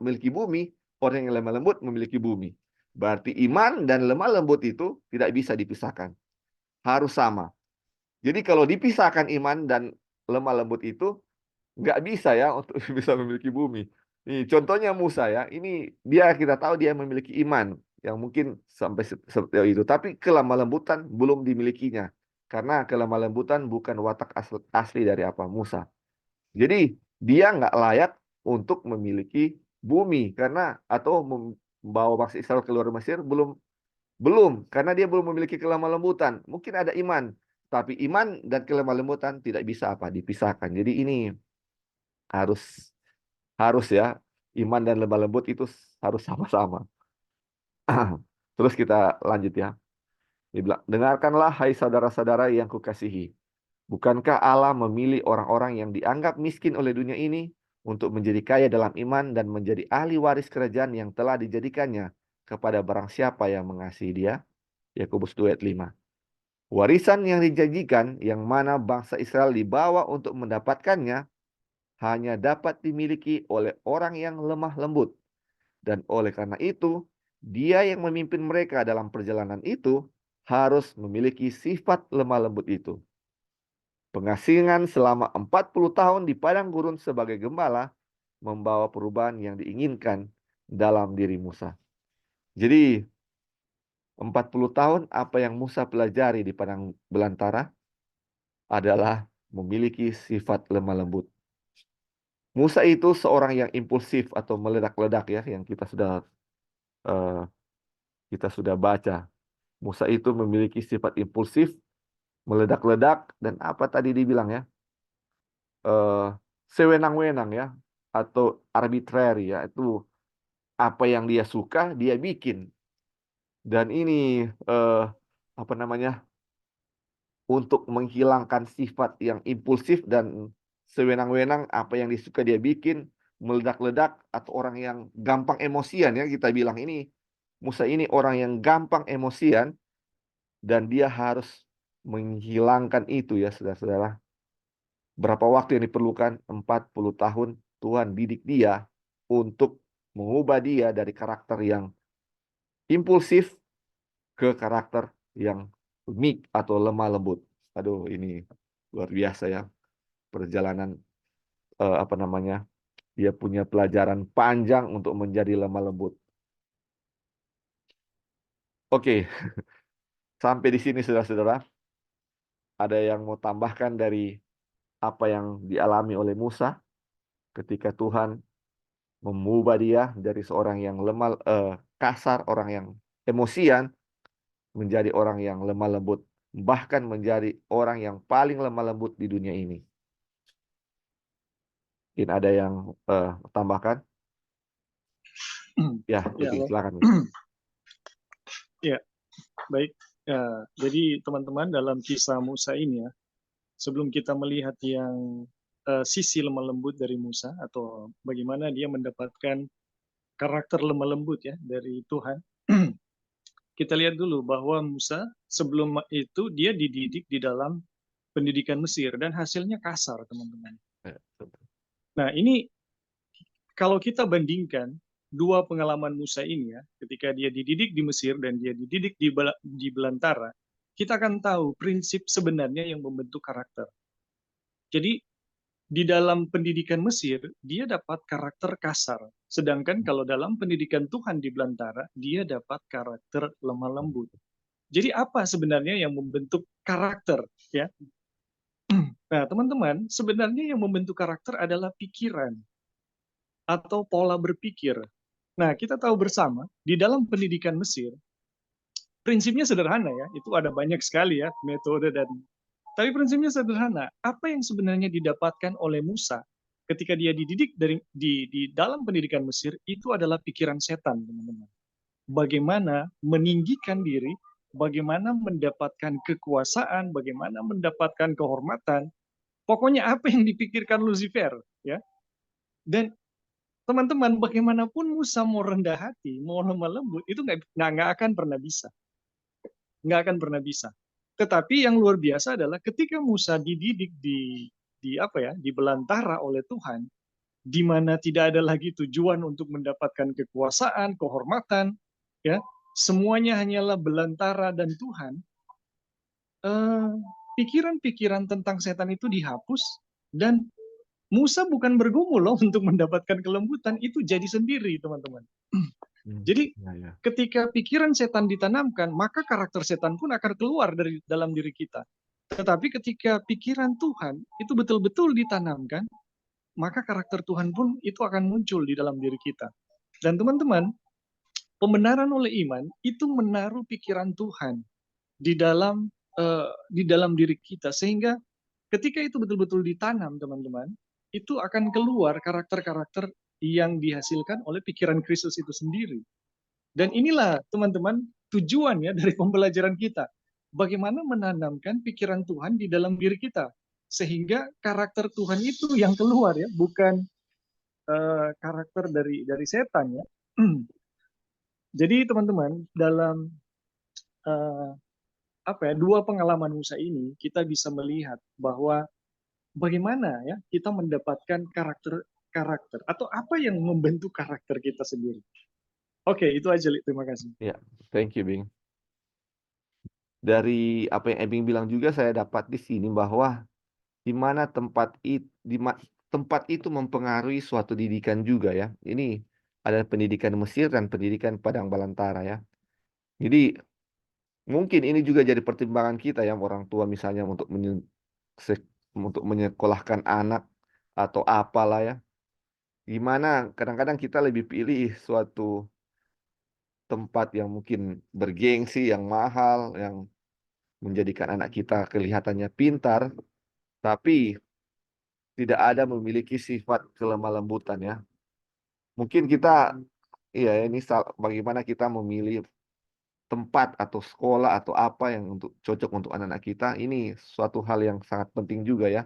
A: memiliki bumi, orang yang lemah lembut memiliki bumi. Berarti iman dan lemah lembut itu tidak bisa dipisahkan. Harus sama. Jadi kalau dipisahkan iman dan lemah lembut itu nggak bisa ya untuk bisa memiliki bumi. Nih, contohnya Musa ya. Ini dia kita tahu dia memiliki iman yang mungkin sampai seperti itu, tapi kelemah lembutan belum dimilikinya. Karena kelemah lembutan bukan watak asli dari apa Musa. Jadi dia nggak layak untuk memiliki bumi karena atau membawa bangsa Israel keluar Mesir belum karena dia belum memiliki kelemah lembutan. Mungkin ada iman, tapi iman dan kelemah lembutan tidak bisa apa dipisahkan. Jadi ini harus ya, iman dan lemah lembut itu harus sama-sama. Terus kita lanjut ya. Dia bilang, dengarkanlah hai saudara-saudara yang kukasihi. Bukankah Allah memilih orang-orang yang dianggap miskin oleh dunia ini untuk menjadi kaya dalam iman dan menjadi ahli waris kerajaan yang telah dijadikannya kepada barang siapa yang mengasihi dia? Yakobus 2 ayat 5. Warisan yang dijanjikan yang mana bangsa Israel dibawa untuk mendapatkannya hanya dapat dimiliki oleh orang yang lemah lembut. Dan oleh karena itu, dia yang memimpin mereka dalam perjalanan itu harus memiliki sifat lemah lembut itu. Pengasingan selama 40 tahun di padang gurun sebagai gembala membawa perubahan yang diinginkan dalam diri Musa. Jadi 40 tahun apa yang Musa pelajari di padang belantara adalah memiliki sifat lemah lembut. Musa itu seorang yang impulsif atau meledak-ledak ya, yang eh, kita sudah baca. Musa itu memiliki sifat impulsif, meledak-ledak, dan apa tadi dibilang ya, eh, sewenang-wenang ya, atau arbitrary ya, itu apa yang dia suka dia bikin. Dan ini apa namanya, untuk menghilangkan sifat yang impulsif dan sewenang-wenang, apa yang disuka dia bikin, meledak-ledak, atau orang yang gampang emosian ya, kita bilang ini Musa ini orang yang gampang emosian, dan dia harus menghilangkan itu ya saudara-saudara. Berapa waktu yang diperlukan? 40 tahun Tuhan didik dia untuk mengubah dia dari karakter yang impulsif ke karakter yang meek atau lemah lembut. Aduh, ini luar biasa ya perjalanan, apa namanya? Dia punya pelajaran panjang untuk menjadi lemah lembut. Oke, sampai di sini saudara-saudara. Ada yang mau tambahkan dari apa yang dialami oleh Musa ketika Tuhan mengubah dia dari seorang yang kasar, orang yang emosian, menjadi orang yang lemah lembut, bahkan menjadi orang yang paling lemah lembut di dunia ini. Mungkin ada yang tambahkan? Ya,
D: Ya,
A: Uti, silakan.
D: ya, baik. Ya, jadi teman-teman dalam kisah Musa ini ya, sebelum kita melihat yang sisi lemah lembut dari Musa atau bagaimana dia mendapatkan karakter lemah lembut ya dari Tuhan, kita lihat dulu bahwa Musa sebelum itu dia dididik di dalam pendidikan Mesir dan hasilnya kasar, teman-teman. Nah, ini kalau kita bandingkan dua pengalaman Musa ini ya, ketika dia dididik di Mesir dan dia dididik di belantara, kita akan tahu prinsip sebenarnya yang membentuk karakter. Jadi di dalam pendidikan Mesir, dia dapat karakter kasar. Sedangkan kalau dalam pendidikan Tuhan di belantara, dia dapat karakter lemah lembut. Jadi apa sebenarnya yang membentuk karakter? Ya, nah teman-teman, sebenarnya yang membentuk karakter adalah pikiran atau pola berpikir. Nah, kita tahu bersama, di dalam pendidikan Mesir, prinsipnya sederhana ya, itu ada banyak sekali ya metode dan tapi prinsipnya sederhana. Apa yang sebenarnya didapatkan oleh Musa ketika dia dididik di dalam pendidikan Mesir itu adalah pikiran setan, teman-teman. Bagaimana meninggikan diri, bagaimana mendapatkan kekuasaan, bagaimana mendapatkan kehormatan. Pokoknya apa yang dipikirkan Lucifer, ya. Dan teman-teman, bagaimanapun Musa mau rendah hati, mau lemah lembut, itu nggak akan pernah bisa. Nggak akan pernah bisa. Tetapi yang luar biasa adalah ketika Musa dididik di apa ya, di belantara oleh Tuhan, di mana tidak ada lagi tujuan untuk mendapatkan kekuasaan, kehormatan, ya, semuanya hanyalah belantara dan Tuhan. Pikiran-pikiran tentang setan itu dihapus dan Musa bukan bergumul loh untuk mendapatkan kelembutan, itu jadi sendiri, teman-teman. Jadi ketika pikiran setan ditanamkan, maka karakter setan pun akan keluar dari dalam diri kita. Tetapi ketika pikiran Tuhan itu betul-betul ditanamkan, maka karakter Tuhan pun itu akan muncul di dalam diri kita. Dan teman-teman, pembenaran oleh iman itu menaruh pikiran Tuhan di dalam diri kita, sehingga ketika itu betul-betul ditanam, teman-teman, itu akan keluar karakter-karakter yang dihasilkan oleh pikiran Kristus itu sendiri. Dan inilah, teman-teman, tujuannya dari pembelajaran kita. Bagaimana menanamkan pikiran Tuhan di dalam diri kita. Sehingga karakter Tuhan itu yang keluar ya, bukan karakter dari setan ya. Jadi teman-teman, dalam dua pengalaman Musa ini, kita bisa melihat bahwa bagaimana ya kita mendapatkan karakter atau apa yang membentuk karakter kita sendiri. Oke, itu aja, Li. Terima kasih.
A: Ya, thank you, Bing. Dari apa yang Ebing bilang juga saya dapat di sini bahwa di mana tempat itu mempengaruhi suatu didikan juga ya. Ini ada pendidikan Mesir dan pendidikan Padang Balantara ya. Jadi mungkin ini juga jadi pertimbangan kita ya orang tua misalnya untuk menyekolahkan anak atau apalah ya. Gimana kadang-kadang kita lebih pilih suatu tempat yang mungkin bergengsi, yang mahal, yang menjadikan anak kita kelihatannya pintar, tapi tidak ada memiliki sifat kelemah lembutan ya. Mungkin kita, iya ini bagaimana kita memilih tempat atau sekolah atau apa yang cocok untuk anak-anak kita, ini suatu hal yang sangat penting juga ya.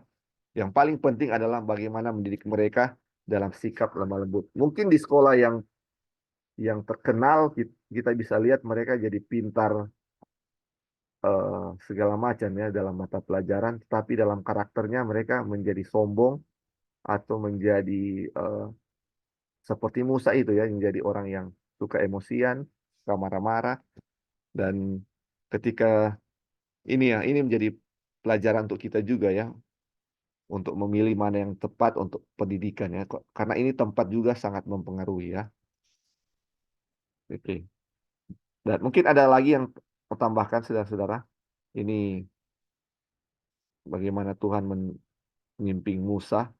A: Yang paling penting adalah bagaimana mendidik mereka dalam sikap lemah lembut. Mungkin di sekolah yang terkenal kita bisa lihat mereka jadi pintar segala macam ya dalam mata pelajaran, tetapi dalam karakternya mereka menjadi sombong atau menjadi seperti Musa itu ya, menjadi orang yang suka emosian, suka marah-marah, dan ketika ini menjadi pelajaran untuk kita juga ya, untuk memilih mana yang tepat untuk pendidikan ya, karena ini tempat juga sangat mempengaruhi ya. Oke. Dan mungkin ada lagi yang mau tambahkan saudara-saudara. Ini bagaimana Tuhan menyimping Musa.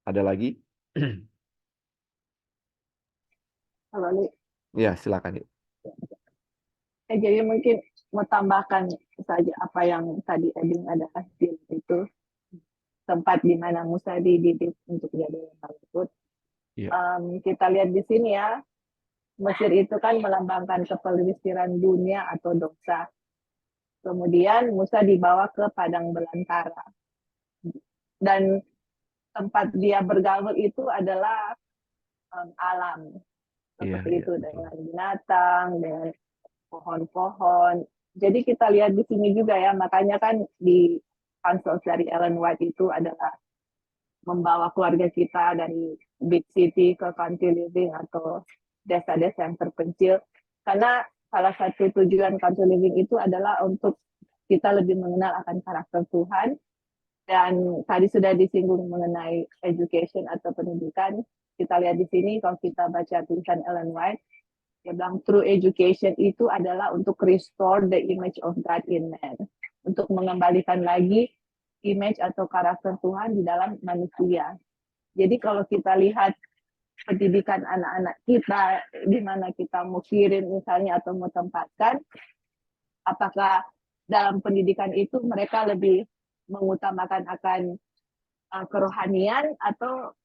A: Ada lagi?
C: Kalau ini,
A: Ya, silakan. Yuk.
C: jadi mungkin mau tambahkan saja apa yang tadi Edwin ada kasih itu, tempat di mana Musa dididik untuk jadi orang lembut.
A: Iya.
C: Kita lihat di sini ya, Mesir itu kan melambangkan kepelisiran dunia atau dosa. Kemudian Musa dibawa ke padang belantara. Dan tempat dia bergaul itu adalah alam. Seperti
A: Iya,
C: itu,
A: betul.
C: dengan binatang, dengan pohon-pohon. Jadi kita lihat di sini juga ya, makanya kan di Council dari Ellen White itu adalah membawa keluarga kita dari big city ke country living atau desa-desa yang terpencil. Karena salah satu tujuan country living itu adalah untuk kita lebih mengenal akan karakter Tuhan. Dan tadi sudah disinggung mengenai education atau pendidikan. Kita lihat di sini kalau kita baca tulisan Ellen White, dia bilang true education itu adalah untuk restore the image of God in man. Untuk mengembalikan lagi image atau karakter Tuhan di dalam manusia. Jadi kalau kita lihat pendidikan anak-anak kita, di mana kita mau kirim misalnya atau mau tempatkan, apakah dalam pendidikan itu mereka lebih mengutamakan akan kerohanian atau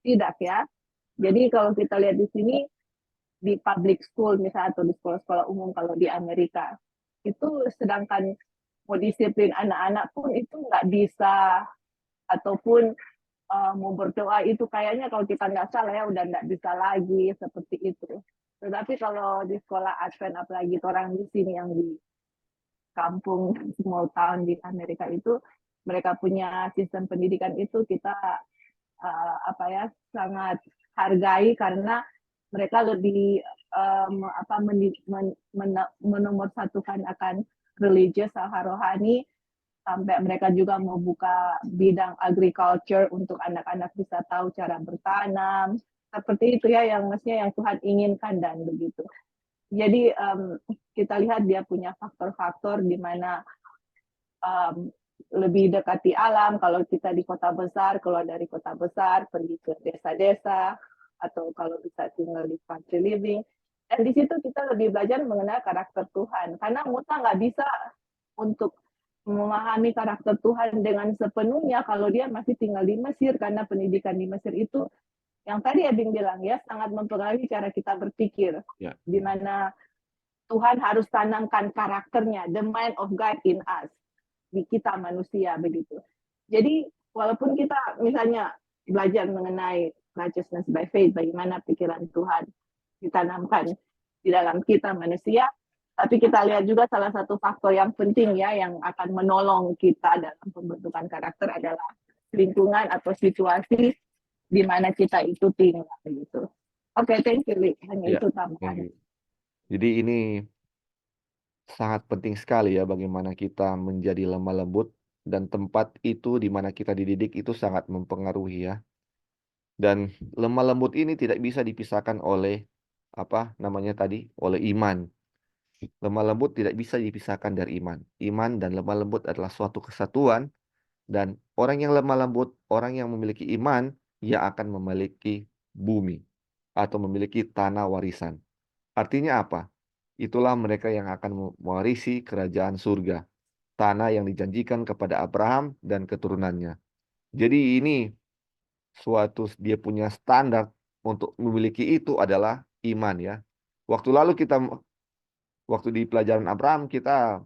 C: tidak ya. Jadi kalau kita lihat di sini, di public school misalnya atau di sekolah-sekolah umum kalau di Amerika, itu sedangkan mau disiplin anak-anak pun itu nggak bisa, ataupun mau berdoa itu kayaknya kalau kita nggak salah ya udah nggak bisa lagi seperti itu. Tetapi kalau di sekolah Advent, apalagi orang di sini yang di kampung small town di Amerika itu, mereka punya sistem pendidikan itu kita sangat hargai karena mereka lebih menomorsatukan akan religius atau rohani, sampai mereka juga mau buka bidang agriculture untuk anak-anak bisa tahu cara bertanam. Seperti itu ya yang mestinya yang Tuhan inginkan dan begitu. Jadi kita lihat dia punya faktor-faktor di mana lebih dekati alam. Kalau kita di kota besar, keluar dari kota besar, pergi ke desa-desa, atau kalau bisa tinggal di country living. Dan di situ kita lebih belajar mengenal karakter Tuhan. Karena Musa nggak bisa untuk memahami karakter Tuhan dengan sepenuhnya kalau dia masih tinggal di Mesir, karena pendidikan di Mesir itu yang tadi Ebing bilang ya sangat mempengaruhi cara kita berpikir,
A: Ya.
C: di mana Tuhan harus tanamkan karakternya, the mind of God in us, di kita manusia begitu. Jadi walaupun kita misalnya belajar mengenai righteousness by faith, bagaimana pikiran Tuhan ditanamkan di dalam kita manusia, Tapi kita lihat juga salah satu faktor yang penting ya yang akan menolong kita dalam pembentukan karakter adalah lingkungan atau situasi di mana kita itu tinggal gitu. Oke, thank you, Li. Hanya
A: Ya,
C: itu
A: thank
C: tambahan.
A: you. Jadi ini sangat penting sekali ya bagaimana kita menjadi lemah lembut dan tempat itu di mana kita dididik itu sangat mempengaruhi ya. Dan lemah lembut ini tidak bisa dipisahkan oleh apa namanya tadi, oleh iman. Lemah lembut tidak bisa dipisahkan dari iman. Iman dan lemah lembut adalah suatu kesatuan dan orang yang lemah lembut, orang yang memiliki iman, ia akan memiliki bumi atau memiliki tanah warisan. Artinya apa? Itulah mereka yang akan mewarisi kerajaan surga, tanah yang dijanjikan kepada Abraham dan keturunannya. Jadi ini dia punya standar untuk memiliki itu adalah iman ya. Waktu di pelajaran Abraham kita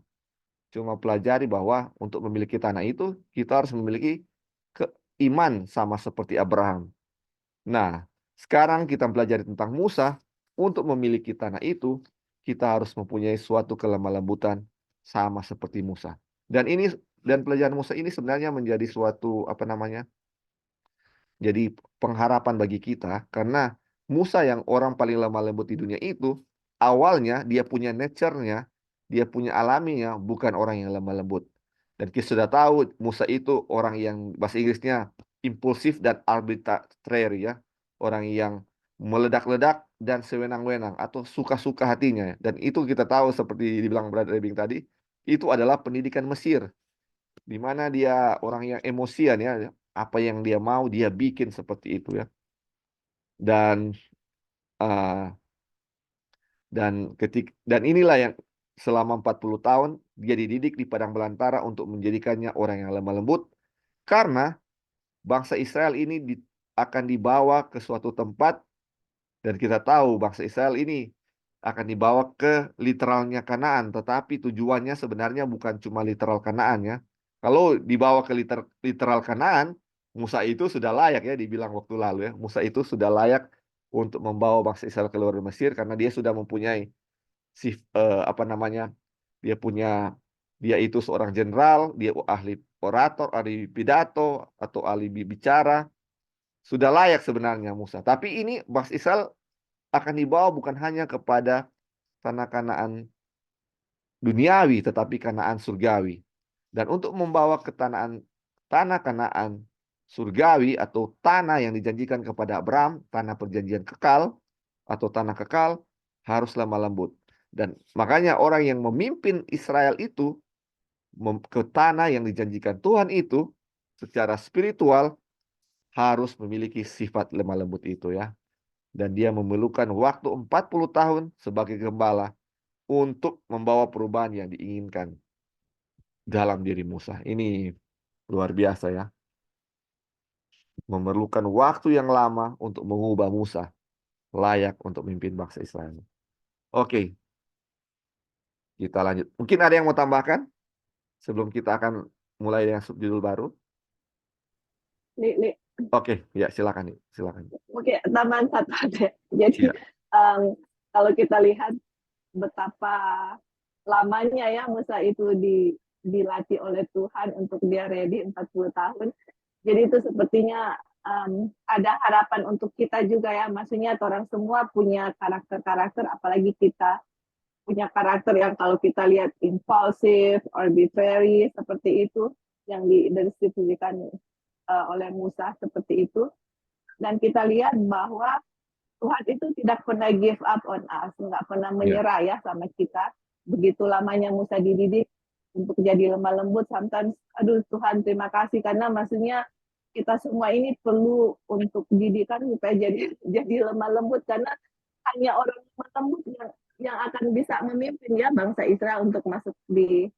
A: cuma pelajari bahwa untuk memiliki tanah itu kita harus memiliki iman sama seperti Abraham. Nah, sekarang kita pelajari tentang Musa. Untuk memiliki tanah itu, kita harus mempunyai suatu kelemah lembutan sama seperti Musa. Dan pelajaran Musa ini sebenarnya menjadi suatu apa namanya? Jadi pengharapan bagi kita karena Musa yang orang paling lemah lembut di dunia itu awalnya dia punya nature-nya, dia punya alaminya bukan orang yang lemah lembut. Dan kita sudah tahu Musa itu orang yang bahasa Inggrisnya impulsif dan arbitrary ya. Orang yang meledak-ledak dan sewenang-wenang atau suka-suka hatinya. Dan itu kita tahu seperti dibilang Brother Ebing tadi, itu adalah pendidikan Mesir di mana dia orang yang emosian ya, apa yang dia mau dia bikin seperti itu ya. Dan uh, dan inilah yang selama 40 tahun dia dididik di padang belantara untuk menjadikannya orang yang lemah lembut karena bangsa Israel ini akan dibawa ke suatu tempat dan kita tahu bangsa Israel ini akan dibawa ke literalnya Kanaan, tetapi tujuannya sebenarnya bukan cuma literal Kanaan ya. Kalau dibawa ke literal Kanaan, Musa itu sudah layak ya dibilang waktu lalu ya. Musa itu sudah layak untuk membawa bangsa Israel keluar dari Mesir karena dia sudah mempunyai apa namanya? Dia itu seorang jenderal, dia ahli orator, ahli pidato atau ahli bicara. Sudah layak sebenarnya Musa. Tapi ini bangsa Israel akan dibawa bukan hanya kepada tanah Kanaan duniawi, tetapi Kanaan surgawi. Dan untuk membawa ke tanah Kanaan surgawi atau tanah yang dijanjikan kepada Abraham, tanah perjanjian kekal atau tanah kekal, harus lemah lembut. Dan makanya orang yang memimpin Israel itu ke tanah yang dijanjikan Tuhan itu secara spiritual harus memiliki sifat lemah lembut itu ya. Dan dia memerlukan waktu 40 tahun sebagai gembala untuk membawa perubahan yang diinginkan dalam diri Musa. Ini luar biasa ya. Memerlukan waktu yang lama untuk mengubah Musa layak untuk memimpin bangsa Israel. Oke, kita lanjut. Mungkin ada yang mau tambahkan sebelum kita akan mulai dengan subjudul baru?
C: Li.
A: Oke, ya silakan nih, silakan.
C: Oke, tambahan satu aja. Jadi
A: Ya.
C: Kalau kita lihat betapa lamanya ya Musa itu dilatih oleh Tuhan untuk dia ready 40 tahun. Jadi itu sepertinya ada harapan untuk kita juga ya. Maksudnya orang semua punya karakter-karakter, apalagi kita punya karakter yang kalau kita lihat impulsif, arbitrary, seperti itu yang dideskripsikan oleh Musa seperti itu. Dan kita lihat bahwa Tuhan itu tidak pernah give up on us, nggak pernah menyerah ya sama kita. Begitu lamanya Musa dididik untuk jadi lemah lembut, sometimes, aduh Tuhan terima kasih karena maksudnya kita semua ini perlu untuk didikan supaya jadi lemah lembut karena hanya orang lemah lembut yang akan bisa memimpin ya bangsa Israel untuk masuk di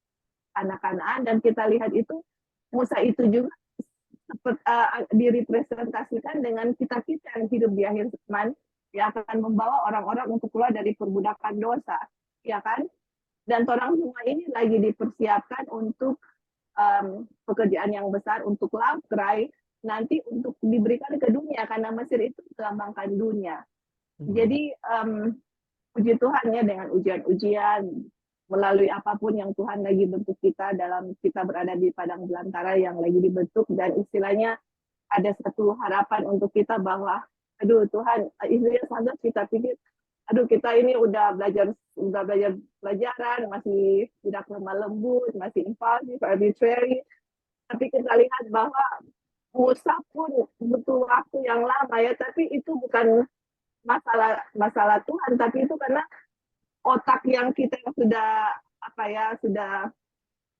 C: tanah Kanaan. Dan kita lihat itu Musa itu juga direpresentasikan dengan kita-kita yang hidup di akhir zaman yang akan membawa orang-orang untuk keluar dari perbudakan dosa, ya kan? Dan orang semua ini lagi dipersiapkan untuk pekerjaan yang besar, untuk langkrai nanti untuk diberikan ke dunia karena Mesir itu melambangkan dunia. Jadi puji Tuhan ya dengan ujian-ujian melalui apapun yang Tuhan lagi bentuk kita dalam kita berada di padang belantara yang lagi dibentuk, dan istilahnya ada satu harapan untuk kita bahwa aduh Tuhan, istilahnya sadar kita pikir aduh kita ini udah belajar pelajaran, masih tidak lemah lembut, masih impulsif, arbitrary, tapi kita lihat bahwa Musa pun butuh waktu yang lama ya, tapi itu bukan masalah Tuhan, tapi itu karena otak yang kita sudah sudah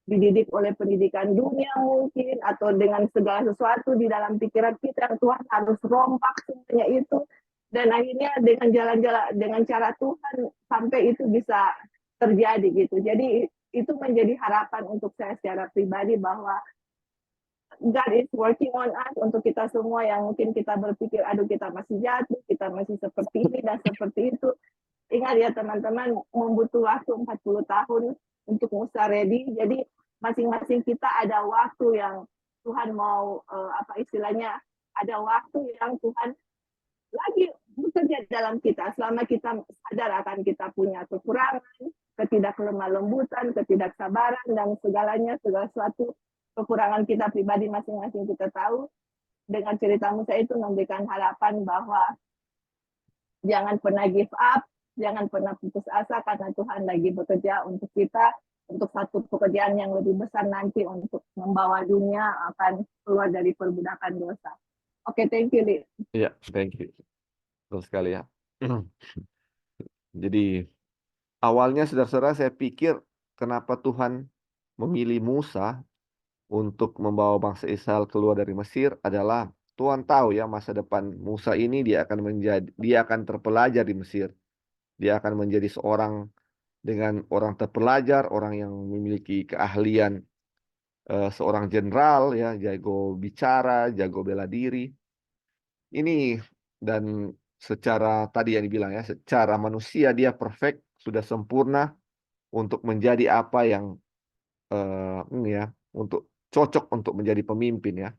C: dididik oleh pendidikan dunia mungkin, atau dengan segala sesuatu di dalam pikiran kita yang Tuhan harus rompak semuanya itu, dan akhirnya dengan jalan-jalan dengan cara Tuhan sampai itu bisa terjadi gitu. Jadi itu menjadi harapan untuk saya secara pribadi bahwa God is working on us, untuk kita semua yang mungkin kita berpikir aduh kita masih jatuh, kita masih seperti ini dan seperti itu. Ingat ya teman-teman, membutuh waktu 40 tahun untuk Musa ready. Jadi masing-masing kita ada waktu yang Tuhan mau istilahnya ada waktu yang Tuhan lagi bekerja dalam kita, selama kita sadar akan kita punya kekurangan, ketidaklemah lembutan, ketidaksabaran, dan segala sesuatu kekurangan kita pribadi masing-masing kita tahu. Dengan cerita Musa itu memberikan harapan bahwa jangan pernah give up, jangan pernah putus asa, karena Tuhan lagi bekerja untuk kita, untuk satu pekerjaan yang lebih besar nanti, untuk membawa dunia akan keluar dari perbudakan dosa. Oke, thank you, Li.
A: Iya, thank you. Betul sekali ya. Jadi awalnya saudara-saudara saya pikir kenapa Tuhan memilih Musa untuk membawa bangsa Israel keluar dari Mesir adalah Tuhan tahu ya masa depan Musa ini dia akan terpelajar di Mesir. Dia akan menjadi seorang dengan orang terpelajar, orang yang memiliki keahlian seorang jenderal ya, jago bicara, jago bela diri. Ini dan secara tadi yang dibilang ya, secara manusia dia perfect, sudah sempurna untuk menjadi apa yang ini ya, untuk cocok untuk menjadi pemimpin ya.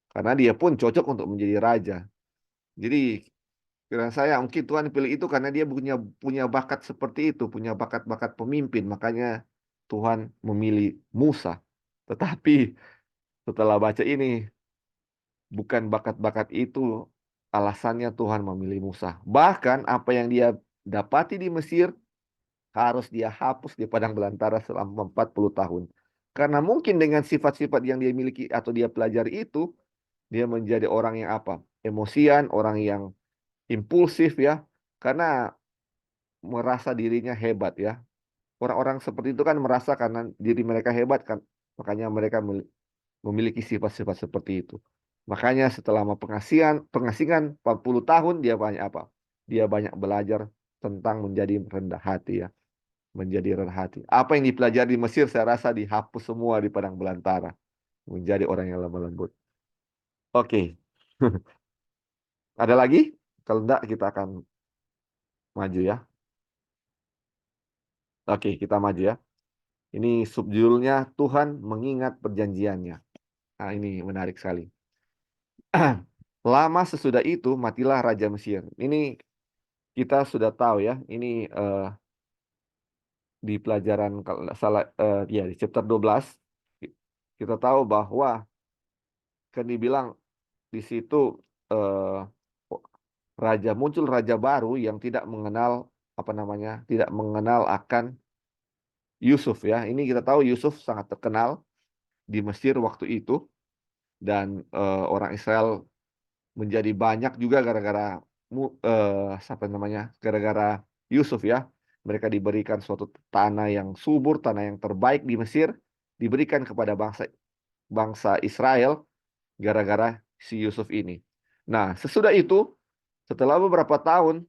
A: Karena dia pun cocok untuk menjadi raja. Jadi kira saya mungkin Tuhan pilih itu karena dia punya bakat seperti itu, punya bakat-bakat pemimpin, makanya Tuhan memilih Musa. Tetapi setelah baca ini, bukan bakat-bakat itu alasannya Tuhan memilih Musa. Bahkan apa yang dia dapati di Mesir harus dia hapus di padang belantara selama 40 tahun. Karena mungkin dengan sifat-sifat yang dia miliki atau dia pelajari itu, dia menjadi orang yang apa? Emosian, orang yang impulsif ya. Karena merasa dirinya hebat ya. Orang-orang seperti itu kan merasa karena diri mereka hebat kan. Makanya mereka memiliki sifat-sifat seperti itu. Makanya setelah pengasingan 40 tahun dia banyak apa? Dia banyak belajar tentang menjadi rendah hati ya. Menjadi rendah hati. Apa yang dipelajari di Mesir saya rasa dihapus semua di padang belantara. Menjadi orang yang lemah lembut. Oke. Ada lagi? Kalau enggak kita akan maju ya. Oke, kita maju ya. Ini subjudulnya Tuhan mengingat perjanjiannya. Nah, ini menarik sekali. Lama sesudah itu matilah Raja Mesir. Ini kita sudah tahu ya. Ini di pelajaran kalau nggak salah ya di chapter 12 kita tahu bahwa kan dibilang di situ muncul raja baru yang tidak mengenal tidak mengenal akan Yusuf ya. Ini kita tahu Yusuf sangat terkenal di Mesir waktu itu dan orang Israel menjadi banyak juga gara-gara gara-gara Yusuf ya. Mereka diberikan suatu tanah yang subur, tanah yang terbaik di Mesir, diberikan kepada bangsa Israel gara-gara si Yusuf ini. Nah, setelah beberapa tahun,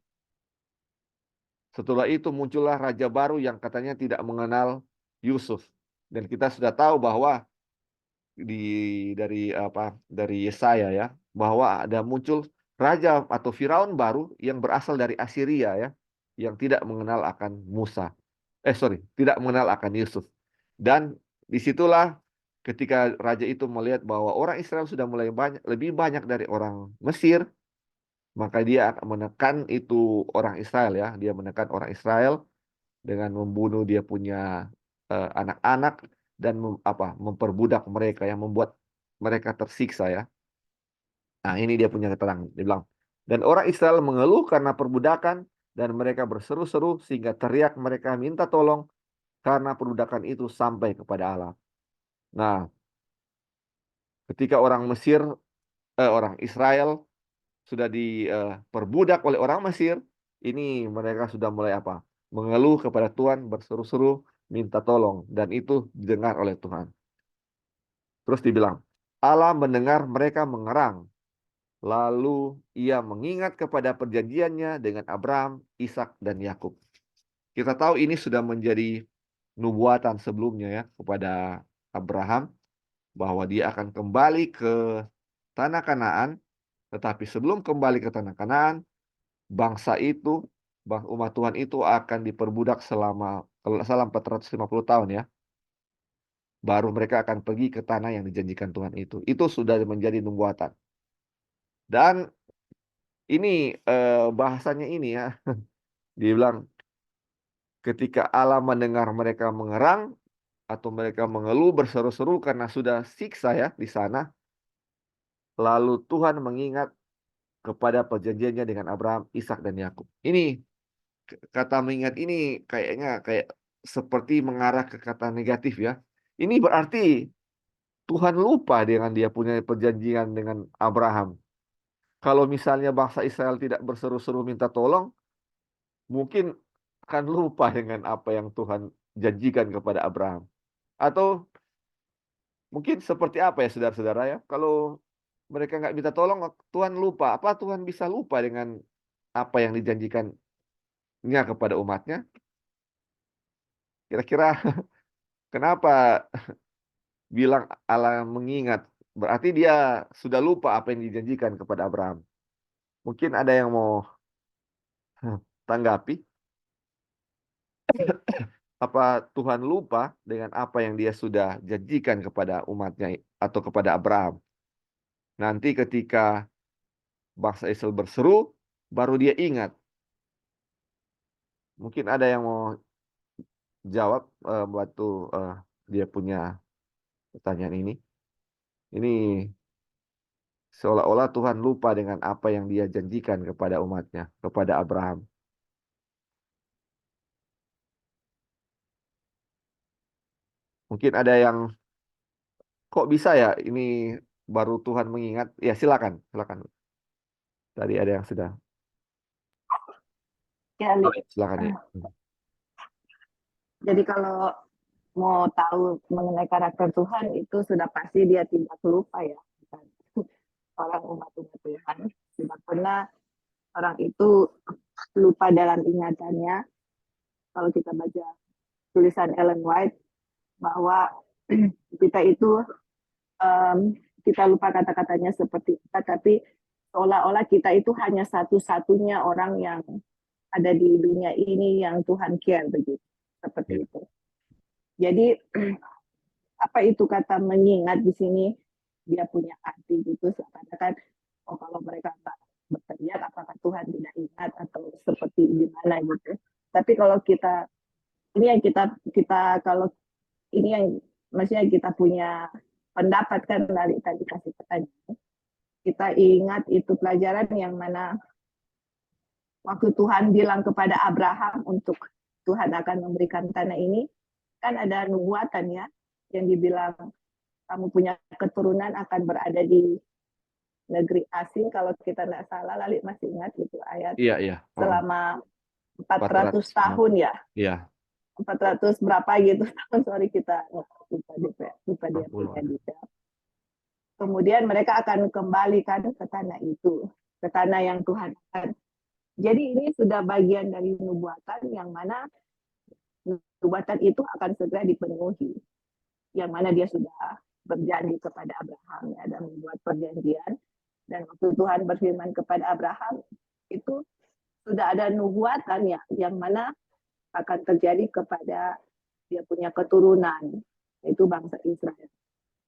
A: setelah itu muncullah raja baru yang katanya tidak mengenal Yusuf. Dan kita sudah tahu bahwa dari Yesaya ya, bahwa ada muncul raja atau Firaun baru yang berasal dari Assyria ya, yang tidak mengenal akan tidak mengenal akan Yusuf. Dan disitulah ketika raja itu melihat bahwa orang Israel sudah mulai lebih banyak dari orang Mesir, maka dia akan menekan itu orang Israel ya, dia menekan orang Israel dengan membunuh dia punya anak-anak dan memperbudak mereka, yang membuat mereka tersiksa ya. Nah, ini dia punya keterangan. Dia bilang, dan orang Israel mengeluh karena perbudakan dan mereka berseru-seru sehingga teriak mereka minta tolong karena perbudakan itu sampai kepada Allah. Nah, ketika orang Israel sudah diperbudak oleh orang Mesir, ini mereka sudah mulai mengeluh kepada Tuhan, berseru-seru, minta tolong, dan itu didengar oleh Tuhan. Terus dibilang, Allah mendengar mereka mengerang, lalu ia mengingat kepada perjanjiannya dengan Abraham, Ishak, dan Yakub. Kita tahu ini sudah menjadi nubuatan sebelumnya ya kepada Abraham, bahwa dia akan kembali ke tanah Kanaan. Tetapi sebelum kembali ke tanah Kanaan, umat Tuhan itu akan diperbudak selama, kalau tidak salah, 450 tahun ya. Baru mereka akan pergi ke tanah yang dijanjikan Tuhan itu. Itu sudah menjadi nubuatan. Dan ini bahasanya ini ya. Dia bilang, ketika Allah mendengar mereka mengerang atau mereka mengeluh berseru-seru karena sudah siksa ya di sana, lalu Tuhan mengingat kepada perjanjiannya dengan Abraham, Ishak, dan Yakub. Ini kata mengingat ini kayaknya kayak seperti mengarah ke kata negatif ya. Ini berarti Tuhan lupa dengan dia punya perjanjian dengan Abraham. Kalau misalnya bangsa Israel tidak berseru-seru minta tolong, mungkin akan lupa dengan apa yang Tuhan janjikan kepada Abraham. Atau mungkin seperti apa ya saudara-saudara ya, kalau mereka nggak minta tolong, Tuhan lupa. Apa Tuhan bisa lupa dengan apa yang dijanjikannya kepada umatnya? Kira-kira kenapa bilang Allah mengingat? Berarti dia sudah lupa apa yang dijanjikan kepada Abraham. Mungkin ada yang mau tanggapi? Apa Tuhan lupa dengan apa yang dia sudah janjikan kepada umatnya atau kepada Abraham? Nanti ketika bangsa Israel berseru, baru dia ingat. Mungkin ada yang mau jawab waktu dia punya pertanyaan ini. Ini seolah-olah Tuhan lupa dengan apa yang dia janjikan kepada umatnya, kepada Abraham. Mungkin ada yang, kok bisa ya ini baru Tuhan mengingat? Ya silakan, silakan. Tadi ada yang sudah.
C: Ya, Li.
A: Silakan ya.
C: Jadi kalau mau tahu mengenai karakter Tuhan, itu sudah pasti dia tidak lupa ya. Orang umat Tuhan tidak pernah orang itu lupa dalam ingatannya. Kalau kita baca tulisan Ellen White bahwa kita itu kita lupa kata-katanya seperti apa, tapi seolah-olah kita itu hanya satu-satunya orang yang ada di dunia ini yang Tuhan care begitu, seperti itu. Jadi apa itu kata mengingat di sini? Dia punya arti gitu, seakan-akan kalau mereka berteriak apakah Tuhan tidak ingat atau seperti gimana gitu. Tapi kalau kita ini yang kita kalau ini yang maksudnya kita punya pendapat kan dari tadi kasih pertanyaan. Kita ingat itu pelajaran yang mana waktu Tuhan bilang kepada Abraham untuk Tuhan akan memberikan tanah ini, kan ada nubuatan ya yang dibilang kamu punya keturunan akan berada di negeri asing, kalau kita tidak salah, Lali masih ingat itu ayat.
A: Iya.
C: Selama 400 tahun ya.
A: Iya.
C: 400 berapa gitu tahun, sorry kita lupa dia punya detail. Kemudian mereka akan kembalikan ke tanah itu, ke tanah yang Tuhan akan. Jadi ini sudah bagian dari nubuatan yang mana nubuatan itu akan segera dipenuhi. Yang mana dia sudah berjanji kepada Abraham ya, dan membuat perjanjian. Dan waktu Tuhan berfirman kepada Abraham, itu sudah ada nubuatan ya, yang mana akan terjadi kepada dia punya keturunan, itu bangsa Israel.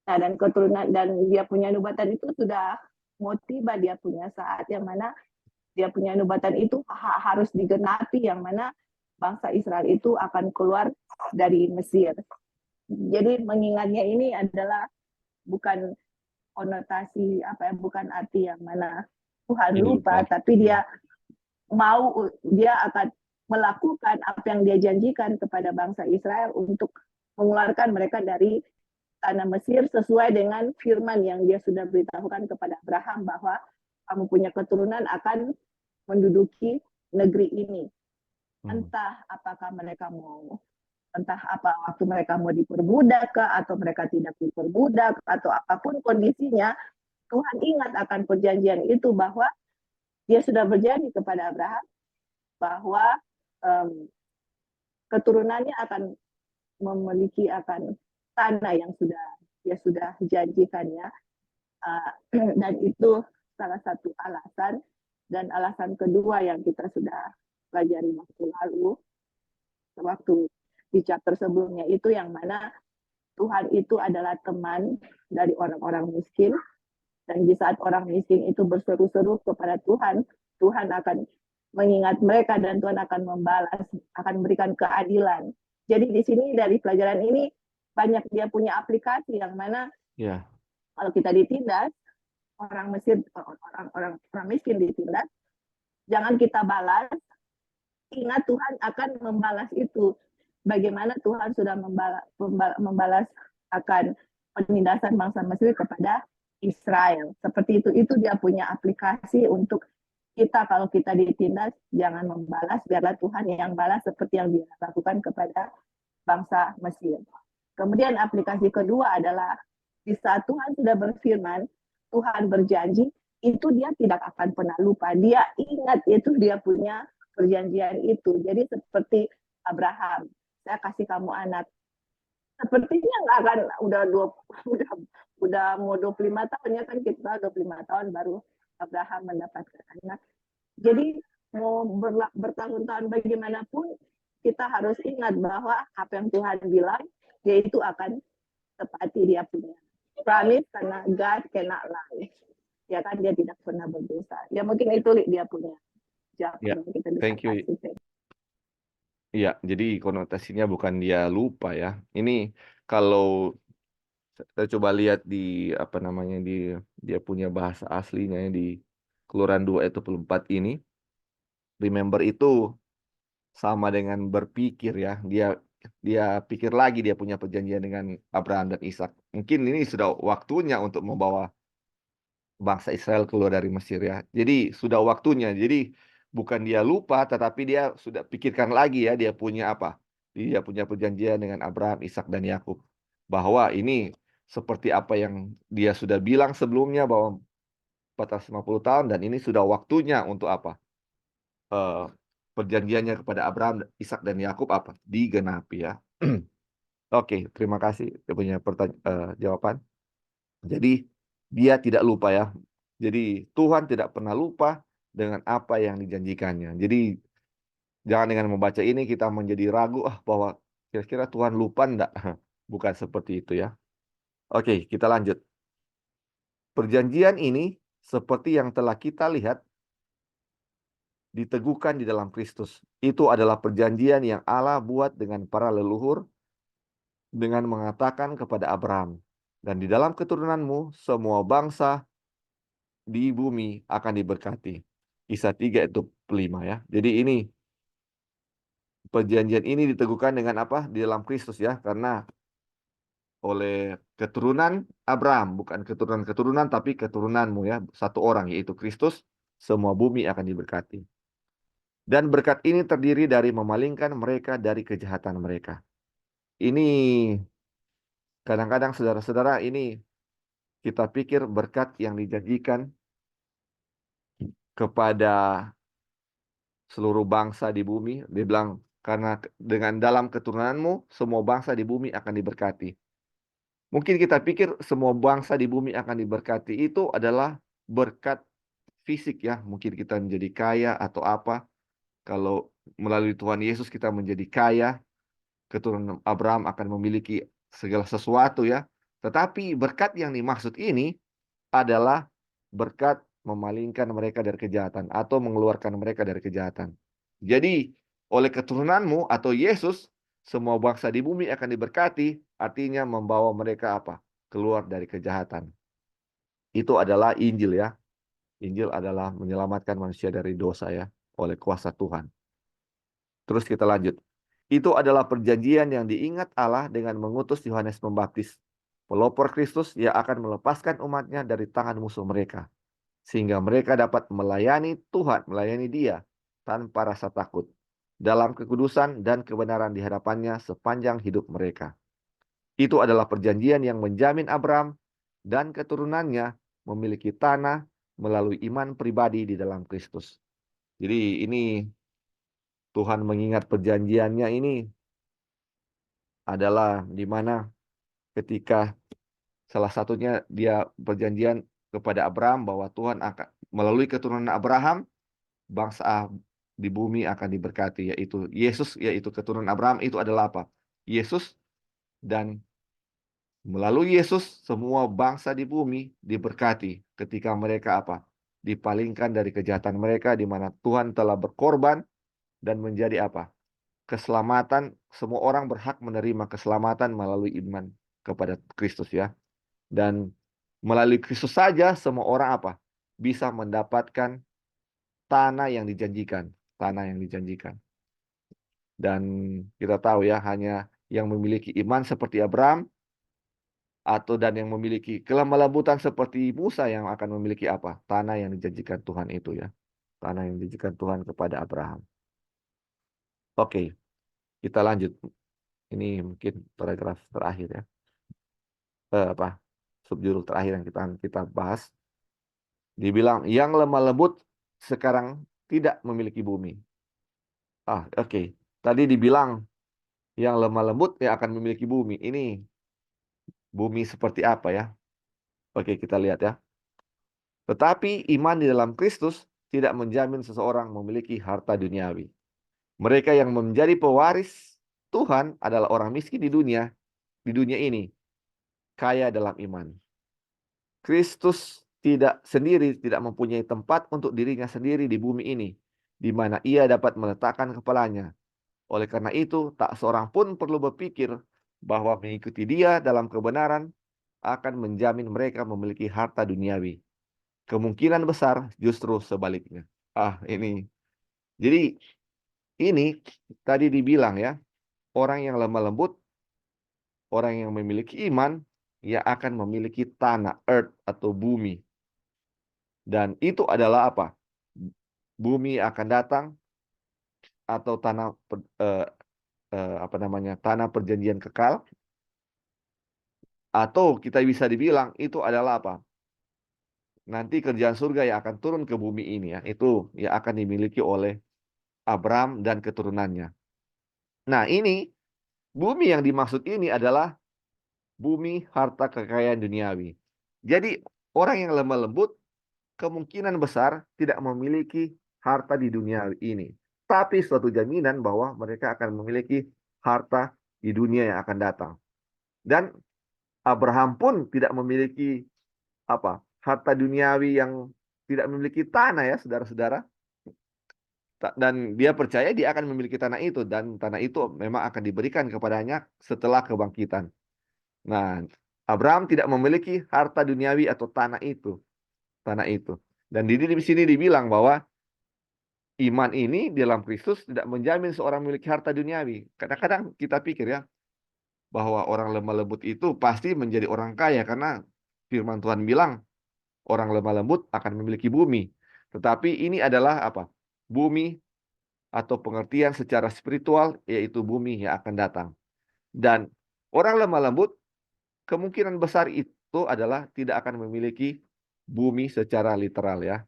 C: Nah, dan keturunan dan dia punya nubuatan itu sudah mau tiba, dia punya saat yang mana dia punya nubuatan itu harus digenapi, yang mana bangsa Israel itu akan keluar dari Mesir. Jadi mengingatnya ini adalah bukan konotasi bukan arti yang mana Tuhan
A: Ini
C: lupa,
A: lupa.
C: tapi dia akan melakukan apa yang dia janjikan kepada bangsa Israel untuk mengeluarkan mereka dari tanah Mesir sesuai dengan firman yang dia sudah beritahukan kepada Abraham bahwa kamu punya keturunan akan menduduki negeri ini. Entah apakah mereka mau, entah apa waktu mereka mau diperbudak atau mereka tidak diperbudak atau apapun kondisinya, Tuhan ingat akan perjanjian itu bahwa dia sudah berjanji kepada Abraham bahwa keturunannya akan memiliki akan tanah yang dia sudah janjikannya, dan itu salah satu alasan. Dan alasan kedua yang kita sudah pelajari waktu di chapter sebelumnya itu, yang mana Tuhan itu adalah teman dari orang-orang miskin, dan di saat orang miskin itu berseru-seru kepada Tuhan, Tuhan akan mengingat mereka dan Tuhan akan membalas, akan memberikan keadilan. Jadi di sini dari pelajaran ini banyak dia punya aplikasi yang mana kalau kita ditindas, orang Mesir, orang miskin ditindas, jangan kita balas, ingat Tuhan akan membalas itu. Bagaimana Tuhan sudah membalas akan penindasan bangsa Mesir kepada Israel. Seperti itu dia punya aplikasi untuk kita. Kalau kita ditindas, jangan membalas, biarlah Tuhan yang balas seperti yang dia lakukan kepada bangsa Mesir. Kemudian aplikasi kedua adalah di saat Tuhan sudah berfirman, Tuhan berjanji, itu dia tidak akan pernah lupa. Dia ingat itu dia punya perjanjian itu. Jadi seperti Abraham, saya kasih kamu anak. Sepertinya nggak akan udah mau 25 tahun ya kan, kita 25 tahun baru Abraham mendapatkan anak. Jadi mau bertahun-tahun bagaimanapun, kita harus ingat bahwa apa yang Tuhan bilang, dia itu akan tepati dia punya promise, karena God cannot lie. Ya kan, dia tidak pernah berdosa. Ya mungkin itu dia punya jawaban yang kita bisa
A: Thank you.
C: kasih.
A: Iya, jadi konotasinya bukan dia lupa ya. Ini kalau kita coba lihat di dia punya bahasa aslinya di Keluaran 2 ayat 24 ini, remember itu sama dengan berpikir ya. Dia pikir lagi dia punya perjanjian dengan Abraham dan Ishak. Mungkin ini sudah waktunya untuk membawa bangsa Israel keluar dari Mesir ya. Jadi sudah waktunya. Jadi bukan dia lupa, tetapi dia sudah pikirkan lagi ya, dia punya apa? Dia punya perjanjian dengan Abraham, Ishak dan Yakub, bahwa ini seperti apa yang dia sudah bilang sebelumnya, bahwa 450 tahun, dan ini sudah waktunya untuk apa? Perjanjiannya kepada Abraham, Ishak dan Yakub digenapi ya. Oke, terima kasih dia punya jawaban. Jadi dia tidak lupa ya. Jadi Tuhan tidak pernah lupa dengan apa yang dijanjikannya. Jadi jangan dengan membaca ini kita menjadi ragu bahwa kira-kira Tuhan lupa enggak. Bukan seperti itu ya. Oke, kita lanjut. Perjanjian ini seperti yang telah kita lihat diteguhkan di dalam Kristus. Itu adalah perjanjian yang Allah buat dengan para leluhur dengan mengatakan kepada Abraham, dan di dalam keturunanmu semua bangsa di bumi akan diberkati. Kisah 3 ayat 25 ya. Jadi ini perjanjian ini diteguhkan dengan apa? Di dalam Kristus ya, karena oleh keturunan Abraham, bukan keturunan-keturunan tapi keturunanmu ya, satu orang yaitu Kristus, semua bumi akan diberkati. Dan berkat ini terdiri dari memalingkan mereka dari kejahatan mereka. Ini kadang-kadang saudara-saudara, ini kita pikir berkat yang dijanjikan kepada seluruh bangsa di bumi, dia bilang karena dengan dalam keturunanmu semua bangsa di bumi akan diberkati. Mungkin kita pikir semua bangsa di bumi akan diberkati itu adalah berkat fisik ya, mungkin kita menjadi kaya atau apa. Kalau melalui Tuhan Yesus kita menjadi kaya, keturunan Abraham akan memiliki segala sesuatu ya. Tetapi berkat yang dimaksud ini adalah berkat memalingkan mereka dari kejahatan atau mengeluarkan mereka dari kejahatan. Jadi oleh keturunanmu atau Yesus, semua bangsa di bumi akan diberkati, artinya membawa mereka apa? Keluar dari kejahatan. Itu adalah Injil ya. Injil adalah menyelamatkan manusia dari dosa ya, oleh kuasa Tuhan. Terus kita lanjut. Itu adalah perjanjian yang diingat Allah dengan mengutus Yohanes Pembaptis, pelopor Kristus yang akan melepaskan umatnya dari tangan musuh mereka, sehingga mereka dapat melayani Tuhan, melayani Dia tanpa rasa takut, dalam kekudusan dan kebenaran di hadapannya sepanjang hidup mereka. Itu adalah perjanjian yang menjamin Abraham dan keturunannya memiliki tanah melalui iman pribadi di dalam Kristus. Jadi ini Tuhan mengingat perjanjiannya ini adalah di mana ketika salah satunya dia perjanjian kepada Abraham bahwa Tuhan akan melalui keturunan Abraham bangsa di bumi akan diberkati, yaitu Yesus, yaitu keturunan Abraham itu adalah apa? Yesus, dan melalui Yesus semua bangsa di bumi diberkati ketika mereka apa? Dipalingkan dari kejahatan mereka, di mana Tuhan telah berkorban dan menjadi apa? Keselamatan, semua orang berhak menerima keselamatan melalui iman kepada Kristus ya. Dan melalui Kristus saja semua orang apa? Bisa mendapatkan tanah yang dijanjikan, tanah yang dijanjikan. Dan kita tahu ya, hanya yang memiliki iman seperti Abraham dan yang memiliki kelemah lembutan seperti Musa yang akan memiliki apa? Tanah yang dijanjikan Tuhan itu ya. Tanah yang dijanjikan Tuhan kepada Abraham. Oke, kita lanjut. Ini mungkin paragraf terakhir ya. Subjudul terakhir yang kita bahas. Dibilang yang lemah lembut sekarang tidak memiliki bumi. Oke. Tadi dibilang yang lemah lembut yang akan memiliki bumi. Ini bumi seperti apa ya? Oke, kita lihat ya. Tetapi iman di dalam Kristus tidak menjamin seseorang memiliki harta duniawi. Mereka yang menjadi pewaris Tuhan adalah orang miskin di dunia ini, kaya dalam iman. Kristus tidak mempunyai tempat untuk dirinya sendiri di bumi ini, di mana ia dapat meletakkan kepalanya. Oleh karena itu, tak seorang pun perlu berpikir bahwa mengikuti Dia dalam kebenaran akan menjamin mereka memiliki harta duniawi. Kemungkinan besar justru sebaliknya. Ini. Jadi ini tadi dibilang ya, orang yang lemah lembut, orang yang memiliki iman, ia akan memiliki tanah, earth atau bumi. Dan itu adalah apa? Bumi akan datang atau tanah tanah perjanjian kekal, atau kita bisa dibilang itu adalah apa? Nanti kerjaan surga yang akan turun ke bumi ini ya, itu yang akan dimiliki oleh Abraham dan keturunannya. Nah, ini bumi yang dimaksud ini adalah bumi harta kekayaan duniawi. Jadi orang yang lemah lembut kemungkinan besar tidak memiliki harta di dunia ini. Tapi suatu jaminan bahwa mereka akan memiliki harta di dunia yang akan datang. Dan Abraham pun tidak memiliki harta duniawi yang tidak memiliki tanah ya, saudara-saudara. Dan dia percaya dia akan memiliki tanah itu, dan tanah itu memang akan diberikan kepadanya setelah kebangkitan. Nah, Abraham tidak memiliki harta duniawi atau tanah itu. Dan di sini dibilang bahwa iman ini dalam Kristus tidak menjamin seorang memiliki harta duniawi. Kadang-kadang kita pikir ya, bahwa orang lemah lembut itu pasti menjadi orang kaya, karena firman Tuhan bilang orang lemah lembut akan memiliki bumi. Tetapi ini adalah apa? Bumi atau pengertian secara spiritual, yaitu bumi yang akan datang. Dan orang lemah lembut kemungkinan besar itu adalah tidak akan memiliki bumi secara literal ya.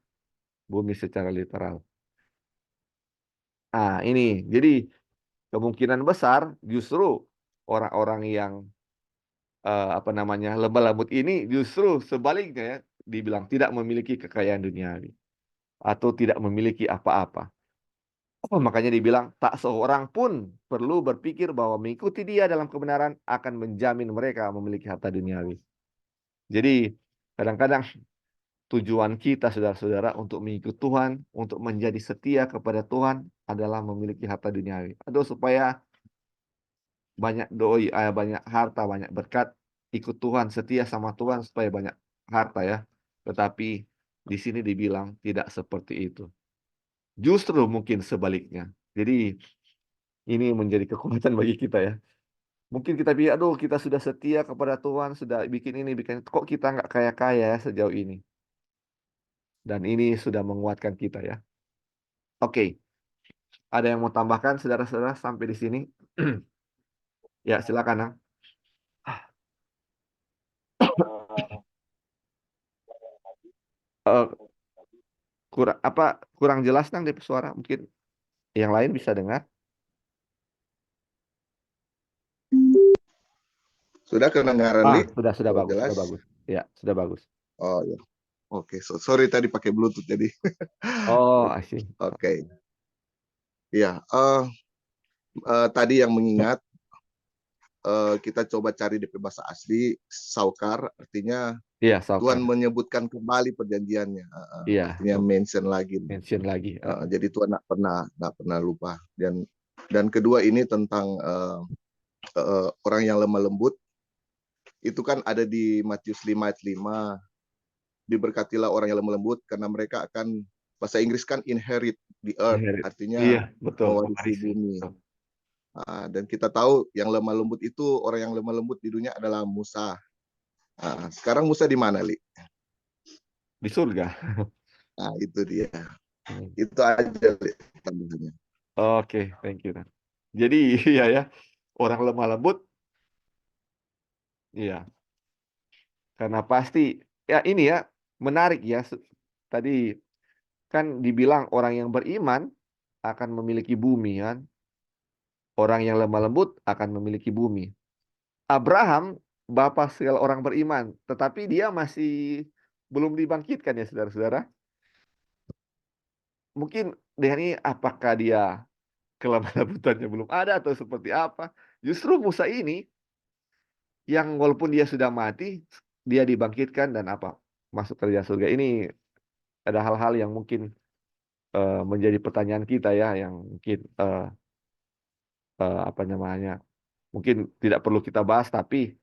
A: Bumi secara literal. Ini. Jadi kemungkinan besar justru orang-orang yang lemah lembut ini justru sebaliknya ya, dibilang tidak memiliki kekayaan duniawi atau tidak memiliki apa-apa. Makanya dibilang tak seorang pun perlu berpikir bahwa mengikuti Dia dalam kebenaran akan menjamin mereka memiliki harta duniawi. Jadi kadang-kadang tujuan kita, saudara-saudara, untuk mengikut Tuhan, untuk menjadi setia kepada Tuhan adalah memiliki harta duniawi. Aduh, supaya banyak doi, banyak harta, banyak berkat, ikut Tuhan, setia sama Tuhan supaya banyak harta ya. Tetapi di sini dibilang tidak seperti itu. Justru mungkin sebaliknya. Jadi ini menjadi kekuatan bagi kita ya. Mungkin kita pikir, aduh kita sudah setia kepada Tuhan, sudah bikin ini, bikin kok kita nggak kaya-kaya ya sejauh ini. Dan ini sudah menguatkan kita ya. Oke, ada yang mau tambahkan saudara-saudara sampai di sini? Ya, silakan. Nang. Eh, kurang jelas Nang di suara, mungkin yang lain bisa dengar.
B: Sudah kedengaran, Li?
A: Sudah bagus,
B: Jelas?
A: sudah bagus. Ya, sudah bagus.
B: Oh ya. Oke, sorry tadi pakai Bluetooth jadi.
A: Oh, I see.
B: Oke. Ya, tadi yang mengingat kita coba cari DP bahasa asli, saukar artinya
A: Iya,
B: Tuhan
A: saukar.
B: menyebutkan kembali perjanjiannya.
A: Iya,
B: Artinya mention lagi.
A: mention lagi.
B: Jadi Tuhan nggak pernah lupa. Dan kedua ini tentang orang yang lemah lembut. Itu kan ada di Matius 5 ayat 5. Diberkatilah orang yang lemah lembut karena mereka akan, bahasa Inggris kan inherit the earth, artinya
A: Iya, betul.
B: mewarisi bumi. Dan kita tahu yang lemah lembut itu, orang yang lemah lembut di dunia adalah Musa. Sekarang Musa di mana, Li?
A: Di surga.
B: Nah, itu dia. Itu aja, Li, tambahannya.
A: Oke, thank you. Jadi iya ya, orang lemah lembut, iya. Karena pasti, ya ini ya, menarik ya. Tadi kan dibilang orang yang beriman akan memiliki bumi kan. Orang yang lemah lembut akan memiliki bumi. Abraham, bapak segala orang beriman, tetapi dia masih belum dibangkitkan ya saudara-saudara. Mungkin dengan ini apakah dia kelemah lembutannya belum ada atau seperti apa? Justru Musa ini yang walaupun dia sudah mati, dia dibangkitkan dan apa? Masuk kerajaan surga. Ini ada hal-hal yang mungkin menjadi pertanyaan kita ya, yang mungkin apa namanya? Mungkin tidak perlu kita bahas, tapi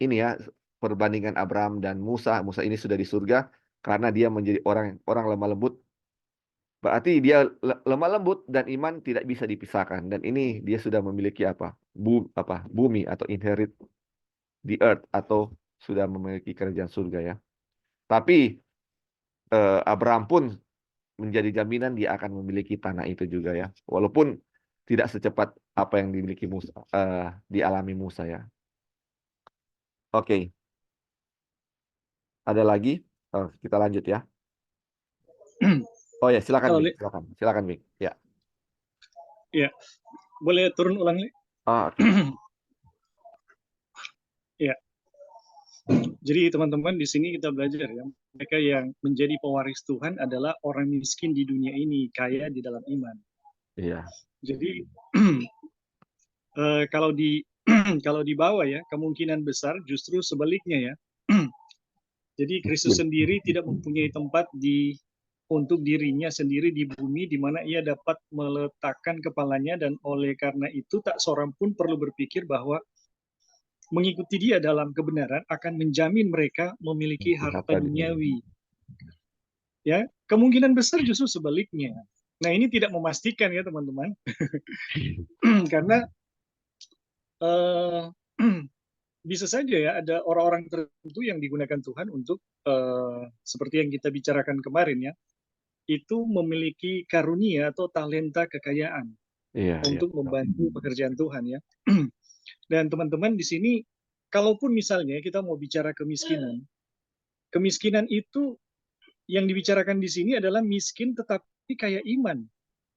A: ini ya perbandingan Abraham dan Musa. Musa ini sudah di surga karena dia menjadi orang lemah lembut. Berarti dia lemah lembut dan iman tidak bisa dipisahkan. Dan ini dia sudah memiliki apa? Bumi atau inherit the earth atau sudah memiliki kerajaan surga ya. Tapi Abraham pun menjadi jaminan dia akan memiliki tanah itu juga ya. Walaupun tidak secepat apa yang dimiliki Musa, dialami Musa ya. Oke. Ada lagi? Kita lanjut ya. Oh ya, silakan Mik. Silakan Mik. Ya.
D: Ya, boleh turun ulang nih.
A: Okay.
D: Ya. Jadi teman-teman di sini kita belajar ya, mereka yang menjadi pewaris Tuhan adalah orang miskin di dunia ini, kaya di dalam iman.
A: Iya.
D: Jadi kalau kalau dibawa ya, kemungkinan besar justru sebaliknya ya. Jadi Kristus sendiri tidak mempunyai tempat untuk dirinya sendiri di bumi di mana ia dapat meletakkan kepalanya, dan oleh karena itu tak seorang pun perlu berpikir bahwa mengikuti dia dalam kebenaran akan menjamin mereka memiliki harta duniawi. Ya, kemungkinan besar justru sebaliknya. Nah, ini tidak memastikan ya teman-teman. Karena bisa saja ya ada orang-orang tertentu yang digunakan Tuhan untuk seperti yang kita bicarakan kemarin ya, itu memiliki karunia atau talenta kekayaan untuk membantu pekerjaan Tuhan ya. Dan teman-teman di sini, kalaupun misalnya kita mau bicara kemiskinan itu yang dibicarakan di sini adalah miskin tetapi kaya iman.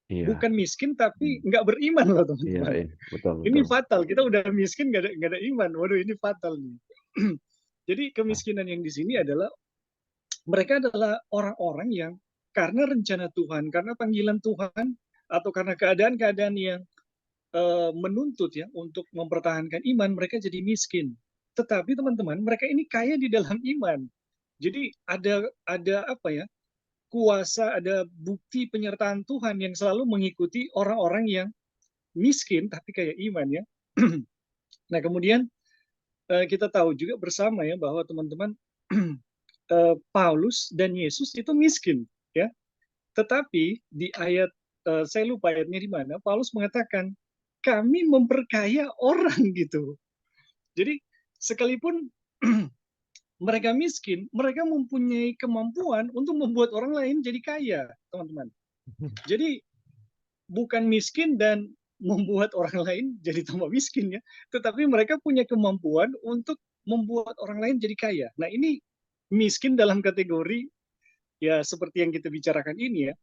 D: Bukan miskin tapi nggak beriman loh teman-teman.
A: Betul.
D: Ini fatal, kita udah miskin nggak ada iman. Waduh, ini fatal nih. Jadi kemiskinan yang di sini adalah mereka adalah orang-orang yang karena rencana Tuhan, karena panggilan Tuhan, atau karena keadaan-keadaan yang menuntut ya untuk mempertahankan iman, mereka jadi miskin. Tetapi teman-teman, mereka ini kaya di dalam iman. Jadi ada apa ya? Kuasa, ada bukti penyertaan Tuhan yang selalu mengikuti orang-orang yang miskin tapi kayak iman ya. Nah, kemudian kita tahu juga bersama ya bahwa teman-teman Paulus dan Yesus itu miskin ya. Tetapi di ayat saya lupa ayatnya di mana, Paulus mengatakan kami memperkaya orang gitu. Jadi sekalipun mereka miskin, mereka mempunyai kemampuan untuk membuat orang lain jadi kaya, teman-teman. Jadi bukan miskin dan membuat orang lain jadi tambah miskin ya, tetapi mereka punya kemampuan untuk membuat orang lain jadi kaya. Nah, ini miskin dalam kategori ya seperti yang kita bicarakan ini ya.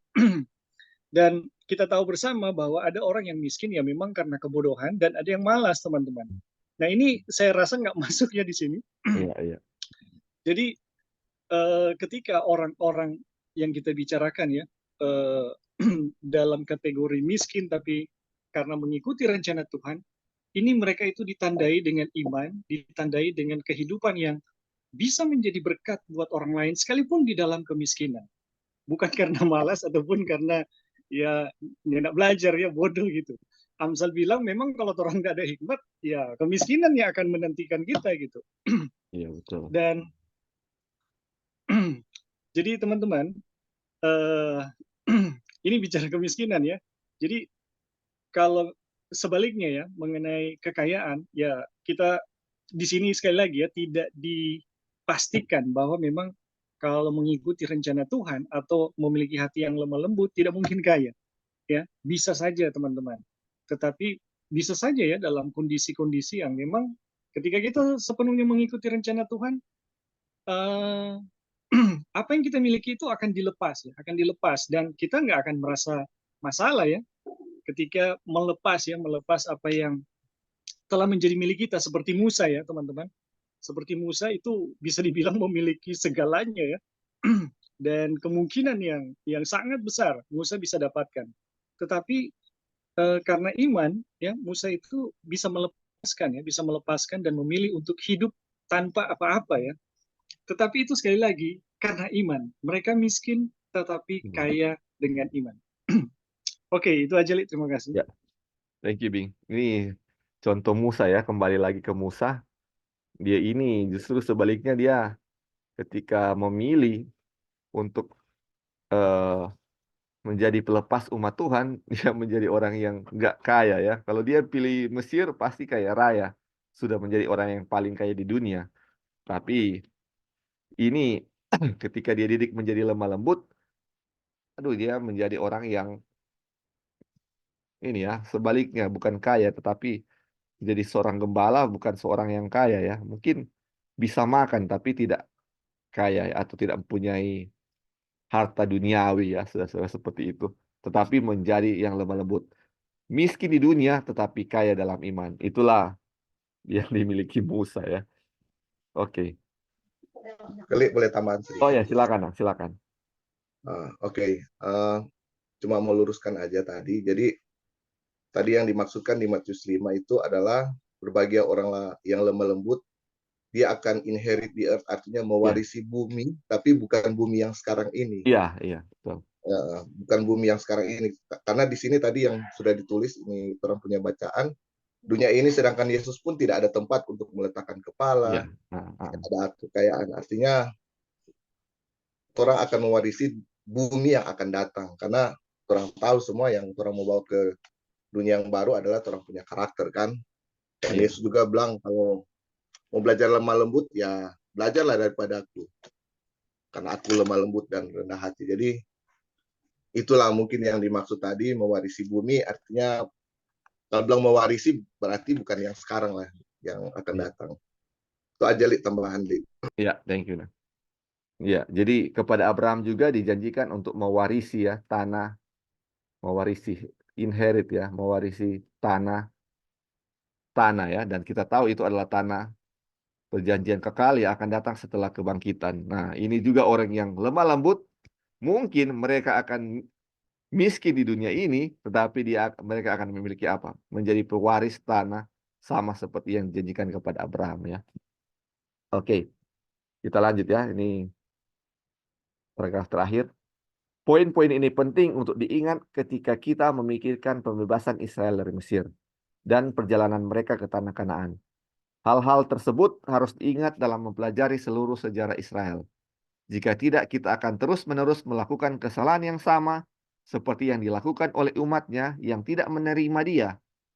D: Dan kita tahu bersama bahwa ada orang yang miskin ya memang karena kebodohan dan ada yang malas, teman-teman. Nah, ini saya rasa nggak masuk ya di sini.
A: Iya, iya.
D: Jadi ketika orang-orang yang kita bicarakan ya dalam kategori miskin tapi karena mengikuti rencana Tuhan, ini mereka itu ditandai dengan iman, ditandai dengan kehidupan yang bisa menjadi berkat buat orang lain sekalipun di dalam kemiskinan. Bukan karena malas ataupun karena ya nggak belajar ya bodoh gitu. Amsal bilang memang kalau orang nggak ada hikmat, ya kemiskinan yang akan menantikan kita gitu.
A: Iya, betul.
D: Dan jadi teman-teman, ini bicara kemiskinan ya. Jadi kalau sebaliknya ya mengenai kekayaan, ya kita di sini sekali lagi ya tidak dipastikan bahwa memang kalau mengikuti rencana Tuhan atau memiliki hati yang lemah lembut tidak mungkin kaya. Ya, bisa saja teman-teman. Tetapi bisa saja ya dalam kondisi-kondisi yang memang ketika kita sepenuhnya mengikuti rencana Tuhan, apa yang kita miliki itu akan dilepas ya, akan dilepas dan kita nggak akan merasa masalah ya ketika melepas apa yang telah menjadi milik kita seperti Musa ya teman-teman. Seperti Musa itu bisa dibilang memiliki segalanya ya. Dan kemungkinan yang sangat besar Musa bisa dapatkan. Tetapi karena iman ya Musa itu bisa melepaskan dan memilih untuk hidup tanpa apa-apa ya. Tetapi itu sekali lagi karena iman. Mereka miskin tetapi kaya dengan iman. Oke, itu aja Li, terima kasih.
A: Ya, thank you, Bing. Ini contoh Musa ya, kembali lagi ke Musa. Dia ini justru sebaliknya, dia ketika memilih untuk menjadi pelepas umat Tuhan, dia menjadi orang yang nggak kaya ya. Kalau dia pilih Mesir, pasti kaya raya. Sudah menjadi orang yang paling kaya di dunia. Tapi ini ketika dia didik menjadi lemah lembut, aduh, dia menjadi orang yang ini ya, sebaliknya, bukan kaya, tetapi jadi seorang gembala, bukan seorang yang kaya ya. Mungkin bisa makan, tapi tidak kaya ya, atau tidak mempunyai harta duniawi ya, saudara-saudara, seperti itu. Tetapi menjadi yang lemah lembut. Miskin di dunia, tetapi kaya dalam iman. Itulah yang dimiliki Musa ya. Oke.
B: Kali boleh tambahan sedikit.
A: Oh ya, silakan, silakan.
B: Oke. Cuma mau luruskan aja tadi. Jadi tadi yang dimaksudkan di Matius 5 itu adalah berbahagia orang yang lemah lembut, dia akan inherit the earth, artinya mewarisi bumi, tapi bukan bumi yang sekarang ini.
A: Iya, iya, betul.
B: Bukan bumi yang sekarang ini. Karena di sini tadi yang sudah ditulis, ini orang punya bacaan, dunia ini sedangkan Yesus pun tidak ada tempat untuk meletakkan kepala, ada kekayaan. Artinya orang akan mewarisi bumi yang akan datang. Karena orang tahu semua yang orang mau bawa ke dunia yang baru adalah orang punya karakter kan. Dan Yesus juga bilang kalau mau belajar lemah lembut ya belajarlah daripada aku. Karena aku lemah lembut dan rendah hati. Jadi itulah mungkin yang dimaksud tadi mewarisi bumi, artinya kalau bilang mewarisi berarti bukan yang sekarang lah, yang akan datang. Itu aja Li, tambahan Li.
A: Iya, thank you. Ya, jadi kepada Abraham juga dijanjikan untuk mewarisi ya tanah, mewarisi inherit ya, mewarisi tanah ya, dan kita tahu itu adalah tanah perjanjian kekal yang akan datang setelah kebangkitan. Nah, ini juga orang yang lemah lembut, mungkin mereka akan miskin di dunia ini, tetapi mereka akan memiliki apa? Menjadi pewaris tanah sama seperti yang dijanjikan kepada Abraham ya. Oke, kita lanjut ya. Ini paragraf terakhir. Poin-poin ini penting untuk diingat ketika kita memikirkan pembebasan Israel dari Mesir dan perjalanan mereka ke tanah Kanaan. Hal-hal tersebut harus diingat dalam mempelajari seluruh sejarah Israel. Jika tidak, kita akan terus-menerus melakukan kesalahan yang sama seperti yang dilakukan oleh umatnya yang tidak menerima dia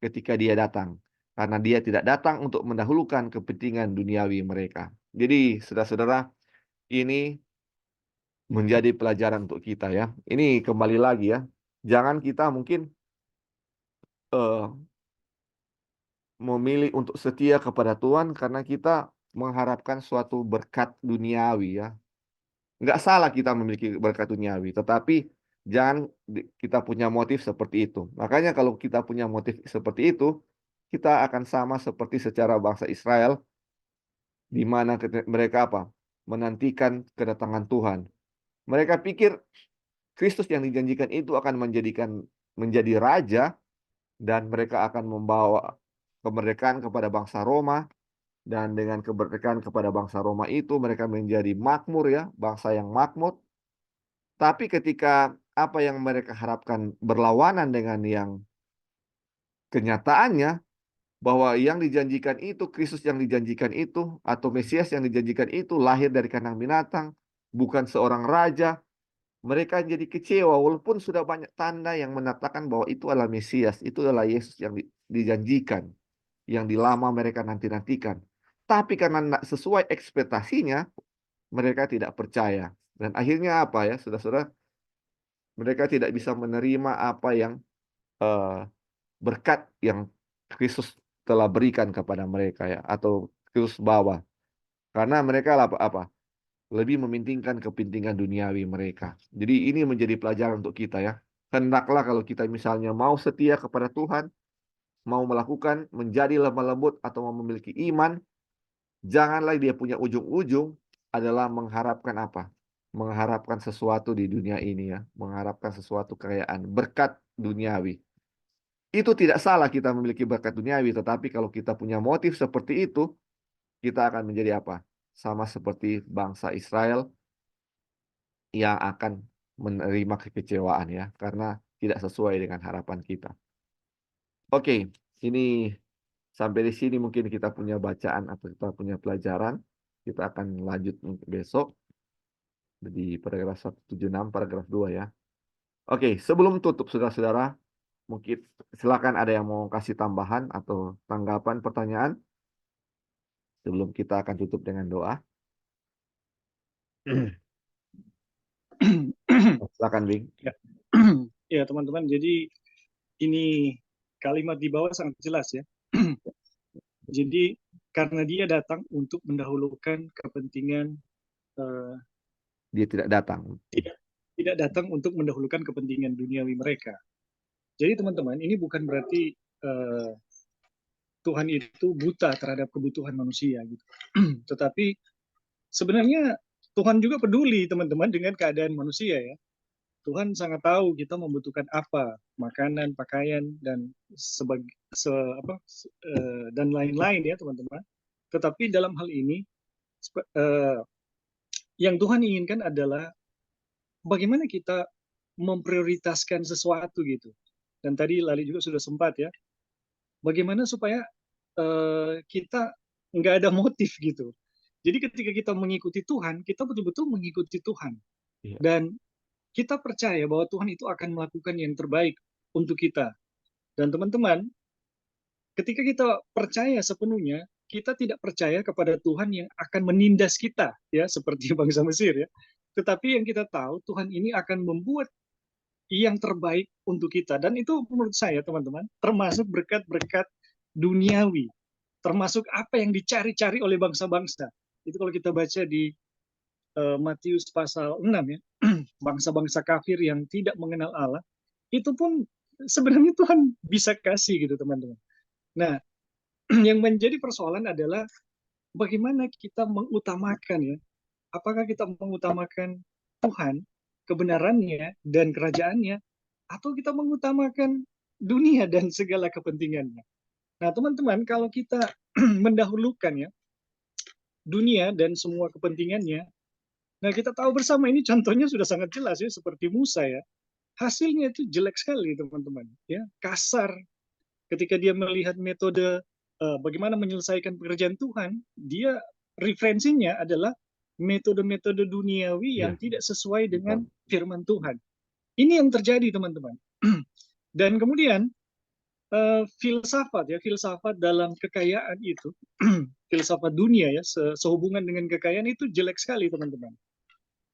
A: ketika dia datang. Karena dia tidak datang untuk mendahulukan kepentingan duniawi mereka. Jadi, saudara-saudara, ini menjadi pelajaran untuk kita ya. Ini kembali lagi ya. Jangan kita mungkin memilih untuk setia kepada Tuhan karena kita mengharapkan suatu berkat duniawi ya. Nggak salah kita memiliki berkat duniawi, tetapi jangan kita punya motif seperti itu. Makanya kalau kita punya motif seperti itu, kita akan sama seperti secara bangsa Israel, di mana mereka apa? Menantikan kedatangan Tuhan. Mereka pikir Kristus yang dijanjikan itu akan menjadi raja, dan mereka akan membawa kemerdekaan kepada bangsa Roma, dan dengan kemerdekaan kepada bangsa Roma itu mereka menjadi makmur ya, bangsa yang makmur. Tapi ketika apa yang mereka harapkan berlawanan dengan yang kenyataannya, bahwa yang dijanjikan itu, Kristus yang dijanjikan itu, atau Mesias yang dijanjikan itu lahir dari kandang binatang, bukan seorang raja, mereka jadi kecewa walaupun sudah banyak tanda yang menyatakan bahwa itu adalah Mesias, itu adalah Yesus yang dijanjikan, yang lama mereka nanti-nantikan. Tapi karena tidak sesuai ekspektasinya, mereka tidak percaya. Dan akhirnya apa ya, saudara-saudara? Mereka tidak bisa menerima apa yang berkat yang Kristus telah berikan kepada mereka ya, atau Kristus bawa. Karena mereka apa? Lebih mementingkan kepentingan duniawi mereka. Jadi ini menjadi pelajaran untuk kita ya. Hendaklah kalau kita misalnya mau setia kepada Tuhan, mau melakukan menjadi lemah lembut atau mau memiliki iman, janganlah dia punya ujung-ujung adalah mengharapkan apa? Mengharapkan sesuatu di dunia ini ya, mengharapkan sesuatu kekayaan, berkat duniawi. Itu tidak salah kita memiliki berkat duniawi, tetapi kalau kita punya motif seperti itu, kita akan menjadi apa? Sama seperti bangsa Israel yang akan menerima kekecewaan ya, karena tidak sesuai dengan harapan kita. Oke, ini sampai di sini mungkin kita punya bacaan atau kita punya pelajaran. Kita akan lanjut besok di paragraf 176, paragraf 2 ya. Oke, sebelum tutup saudara-saudara, mungkin silakan ada yang mau kasih tambahan atau tanggapan, pertanyaan sebelum kita akan tutup dengan doa. Silakan, Bing.
D: Ya. Ya, teman-teman, jadi ini kalimat di bawah sangat jelas ya. Jadi karena dia datang untuk mendahulukan kepentingan,
A: Dia tidak datang.
D: tidak datang untuk mendahulukan kepentingan duniawi mereka. Jadi teman-teman, ini bukan berarti Tuhan itu buta terhadap kebutuhan manusia gitu. Tetapi sebenarnya Tuhan juga peduli teman-teman dengan keadaan manusia ya. Tuhan sangat tahu kita membutuhkan apa, makanan, pakaian, dan dan lain-lain ya teman-teman. Tetapi dalam hal ini yang Tuhan inginkan adalah bagaimana kita memprioritaskan sesuatu gitu. Dan tadi Lali juga sudah sempat ya, bagaimana supaya kita nggak ada motif gitu. Jadi ketika kita mengikuti Tuhan, kita betul-betul mengikuti Tuhan.
A: Iya.
D: Dan kita percaya bahwa Tuhan itu akan melakukan yang terbaik untuk kita. Dan teman-teman, ketika kita percaya sepenuhnya, kita tidak percaya kepada Tuhan yang akan menindas kita, ya seperti bangsa Mesir ya. Tetapi yang kita tahu, Tuhan ini akan membuat yang terbaik untuk kita. Dan itu menurut saya, teman-teman, termasuk berkat-berkat duniawi, termasuk apa yang dicari-cari oleh bangsa-bangsa. Itu kalau kita baca di Matius pasal 6 ya, bangsa-bangsa kafir yang tidak mengenal Allah, itu pun sebenarnya Tuhan bisa kasih gitu teman-teman. Nah, yang menjadi persoalan adalah bagaimana kita mengutamakan ya, apakah kita mengutamakan Tuhan, kebenarannya, dan kerajaannya, atau kita mengutamakan dunia dan segala kepentingannya. Nah teman-teman, kalau kita mendahulukan ya, dunia dan semua kepentingannya, Nah, kita tahu bersama ini contohnya sudah sangat jelas ya, seperti Musa ya. Hasilnya itu jelek sekali, teman-teman. Ya, kasar. Ketika dia melihat metode bagaimana menyelesaikan pekerjaan Tuhan, dia referensinya adalah metode-metode duniawi
A: Ya,
D: yang tidak sesuai dengan
A: betul.
D: firman Tuhan. Ini yang terjadi, teman-teman. Dan kemudian filsafat ya, filsafat dalam kekayaan itu, filsafat dunia ya, sehubungan dengan kekayaan itu jelek sekali, teman-teman.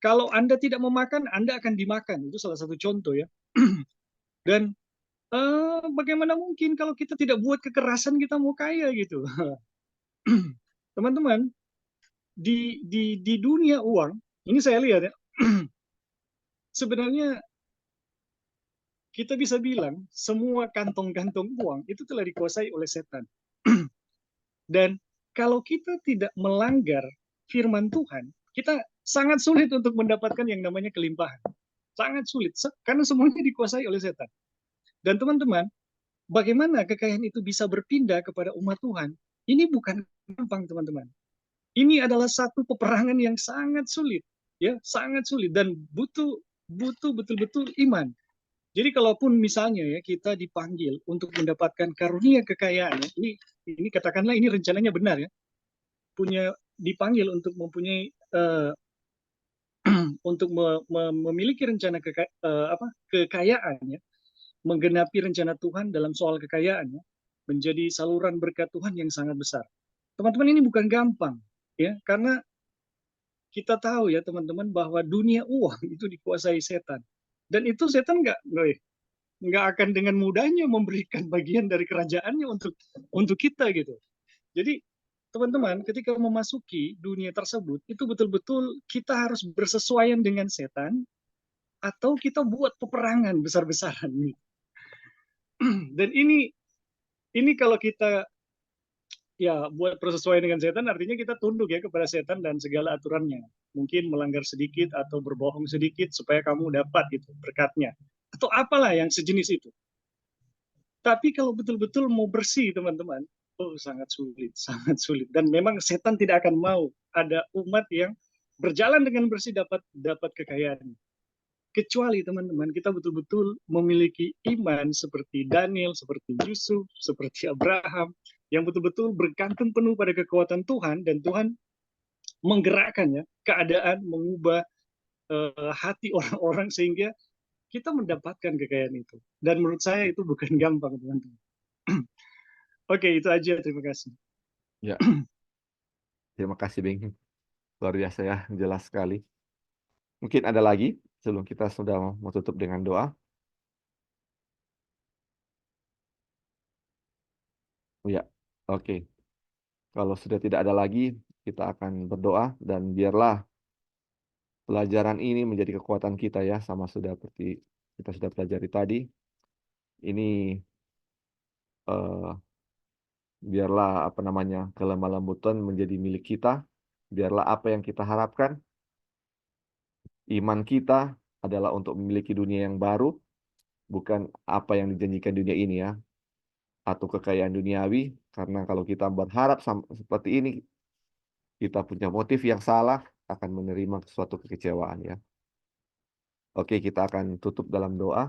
D: Kalau Anda tidak memakan, Anda akan dimakan. Itu salah satu contoh ya. Dan bagaimana mungkin kalau kita tidak buat kekerasan kita mau kaya gitu. Teman-teman, di dunia uang, ini saya lihat ya, sebenarnya kita bisa bilang semua kantong-kantong uang itu telah dikuasai oleh setan. Dan kalau kita tidak melanggar firman Tuhan, kita sangat sulit untuk mendapatkan yang namanya kelimpahan. Sangat sulit, karena semuanya dikuasai oleh setan. Dan teman-teman, bagaimana kekayaan itu bisa berpindah kepada umat Tuhan? Ini bukan gampang, teman-teman. Ini adalah satu peperangan yang sangat sulit, ya, sangat sulit dan butuh betul-betul iman. Jadi kalaupun misalnya ya kita dipanggil untuk mendapatkan karunia kekayaan, ini katakanlah ini rencananya benar ya, dipanggil untuk mempunyai untuk memiliki rencana kekayaan ya, menggenapi rencana Tuhan dalam soal kekayaannya, menjadi saluran berkat Tuhan yang sangat besar. Teman-teman, ini bukan gampang, ya, karena kita tahu ya teman-teman bahwa dunia uang itu dikuasai setan. Dan itu setan nggak akan dengan mudahnya memberikan bagian dari kerajaannya untuk kita gitu. Jadi teman-teman, ketika memasuki dunia tersebut, itu betul-betul kita harus bersesuaian dengan setan, atau kita buat peperangan besar-besaran. Dan ini kalau kita ya buat persesuaian dengan setan, artinya kita tunduk ya kepada setan dan segala aturannya. Mungkin melanggar sedikit atau berbohong sedikit supaya kamu dapat gitu berkatnya. Atau apalah yang sejenis itu. Tapi kalau betul-betul mau bersih, teman-teman, oh sangat sulit, sangat sulit. Dan memang setan tidak akan mau ada umat yang berjalan dengan bersih dapat kekayaan. Kecuali teman-teman kita betul-betul memiliki iman seperti Daniel, seperti Yusuf, seperti Abraham, yang betul-betul bergantung penuh pada kekuatan Tuhan, dan Tuhan menggerakkannya keadaan, mengubah hati orang-orang sehingga kita mendapatkan kekayaan itu. Dan menurut saya itu bukan gampang, teman-teman. Oke, itu aja. Terima kasih.
A: Ya, terima kasih Bing. Luar biasa ya, jelas sekali. Mungkin ada lagi sebelum kita sudah mau tutup dengan doa. Ya, oke. Kalau sudah tidak ada lagi, kita akan berdoa dan biarlah pelajaran ini menjadi kekuatan kita ya, sama sudah seperti kita sudah pelajari tadi. Ini eh, biarlah apa namanya kelemah lembutan menjadi milik kita. Biarlah apa yang kita harapkan, iman kita adalah untuk memiliki dunia yang baru, bukan apa yang dijanjikan dunia ini ya, atau kekayaan duniawi. Karena kalau kita berharap seperti ini, kita punya motif yang salah, akan menerima suatu kekecewaan ya. Oke, kita akan tutup dalam doa.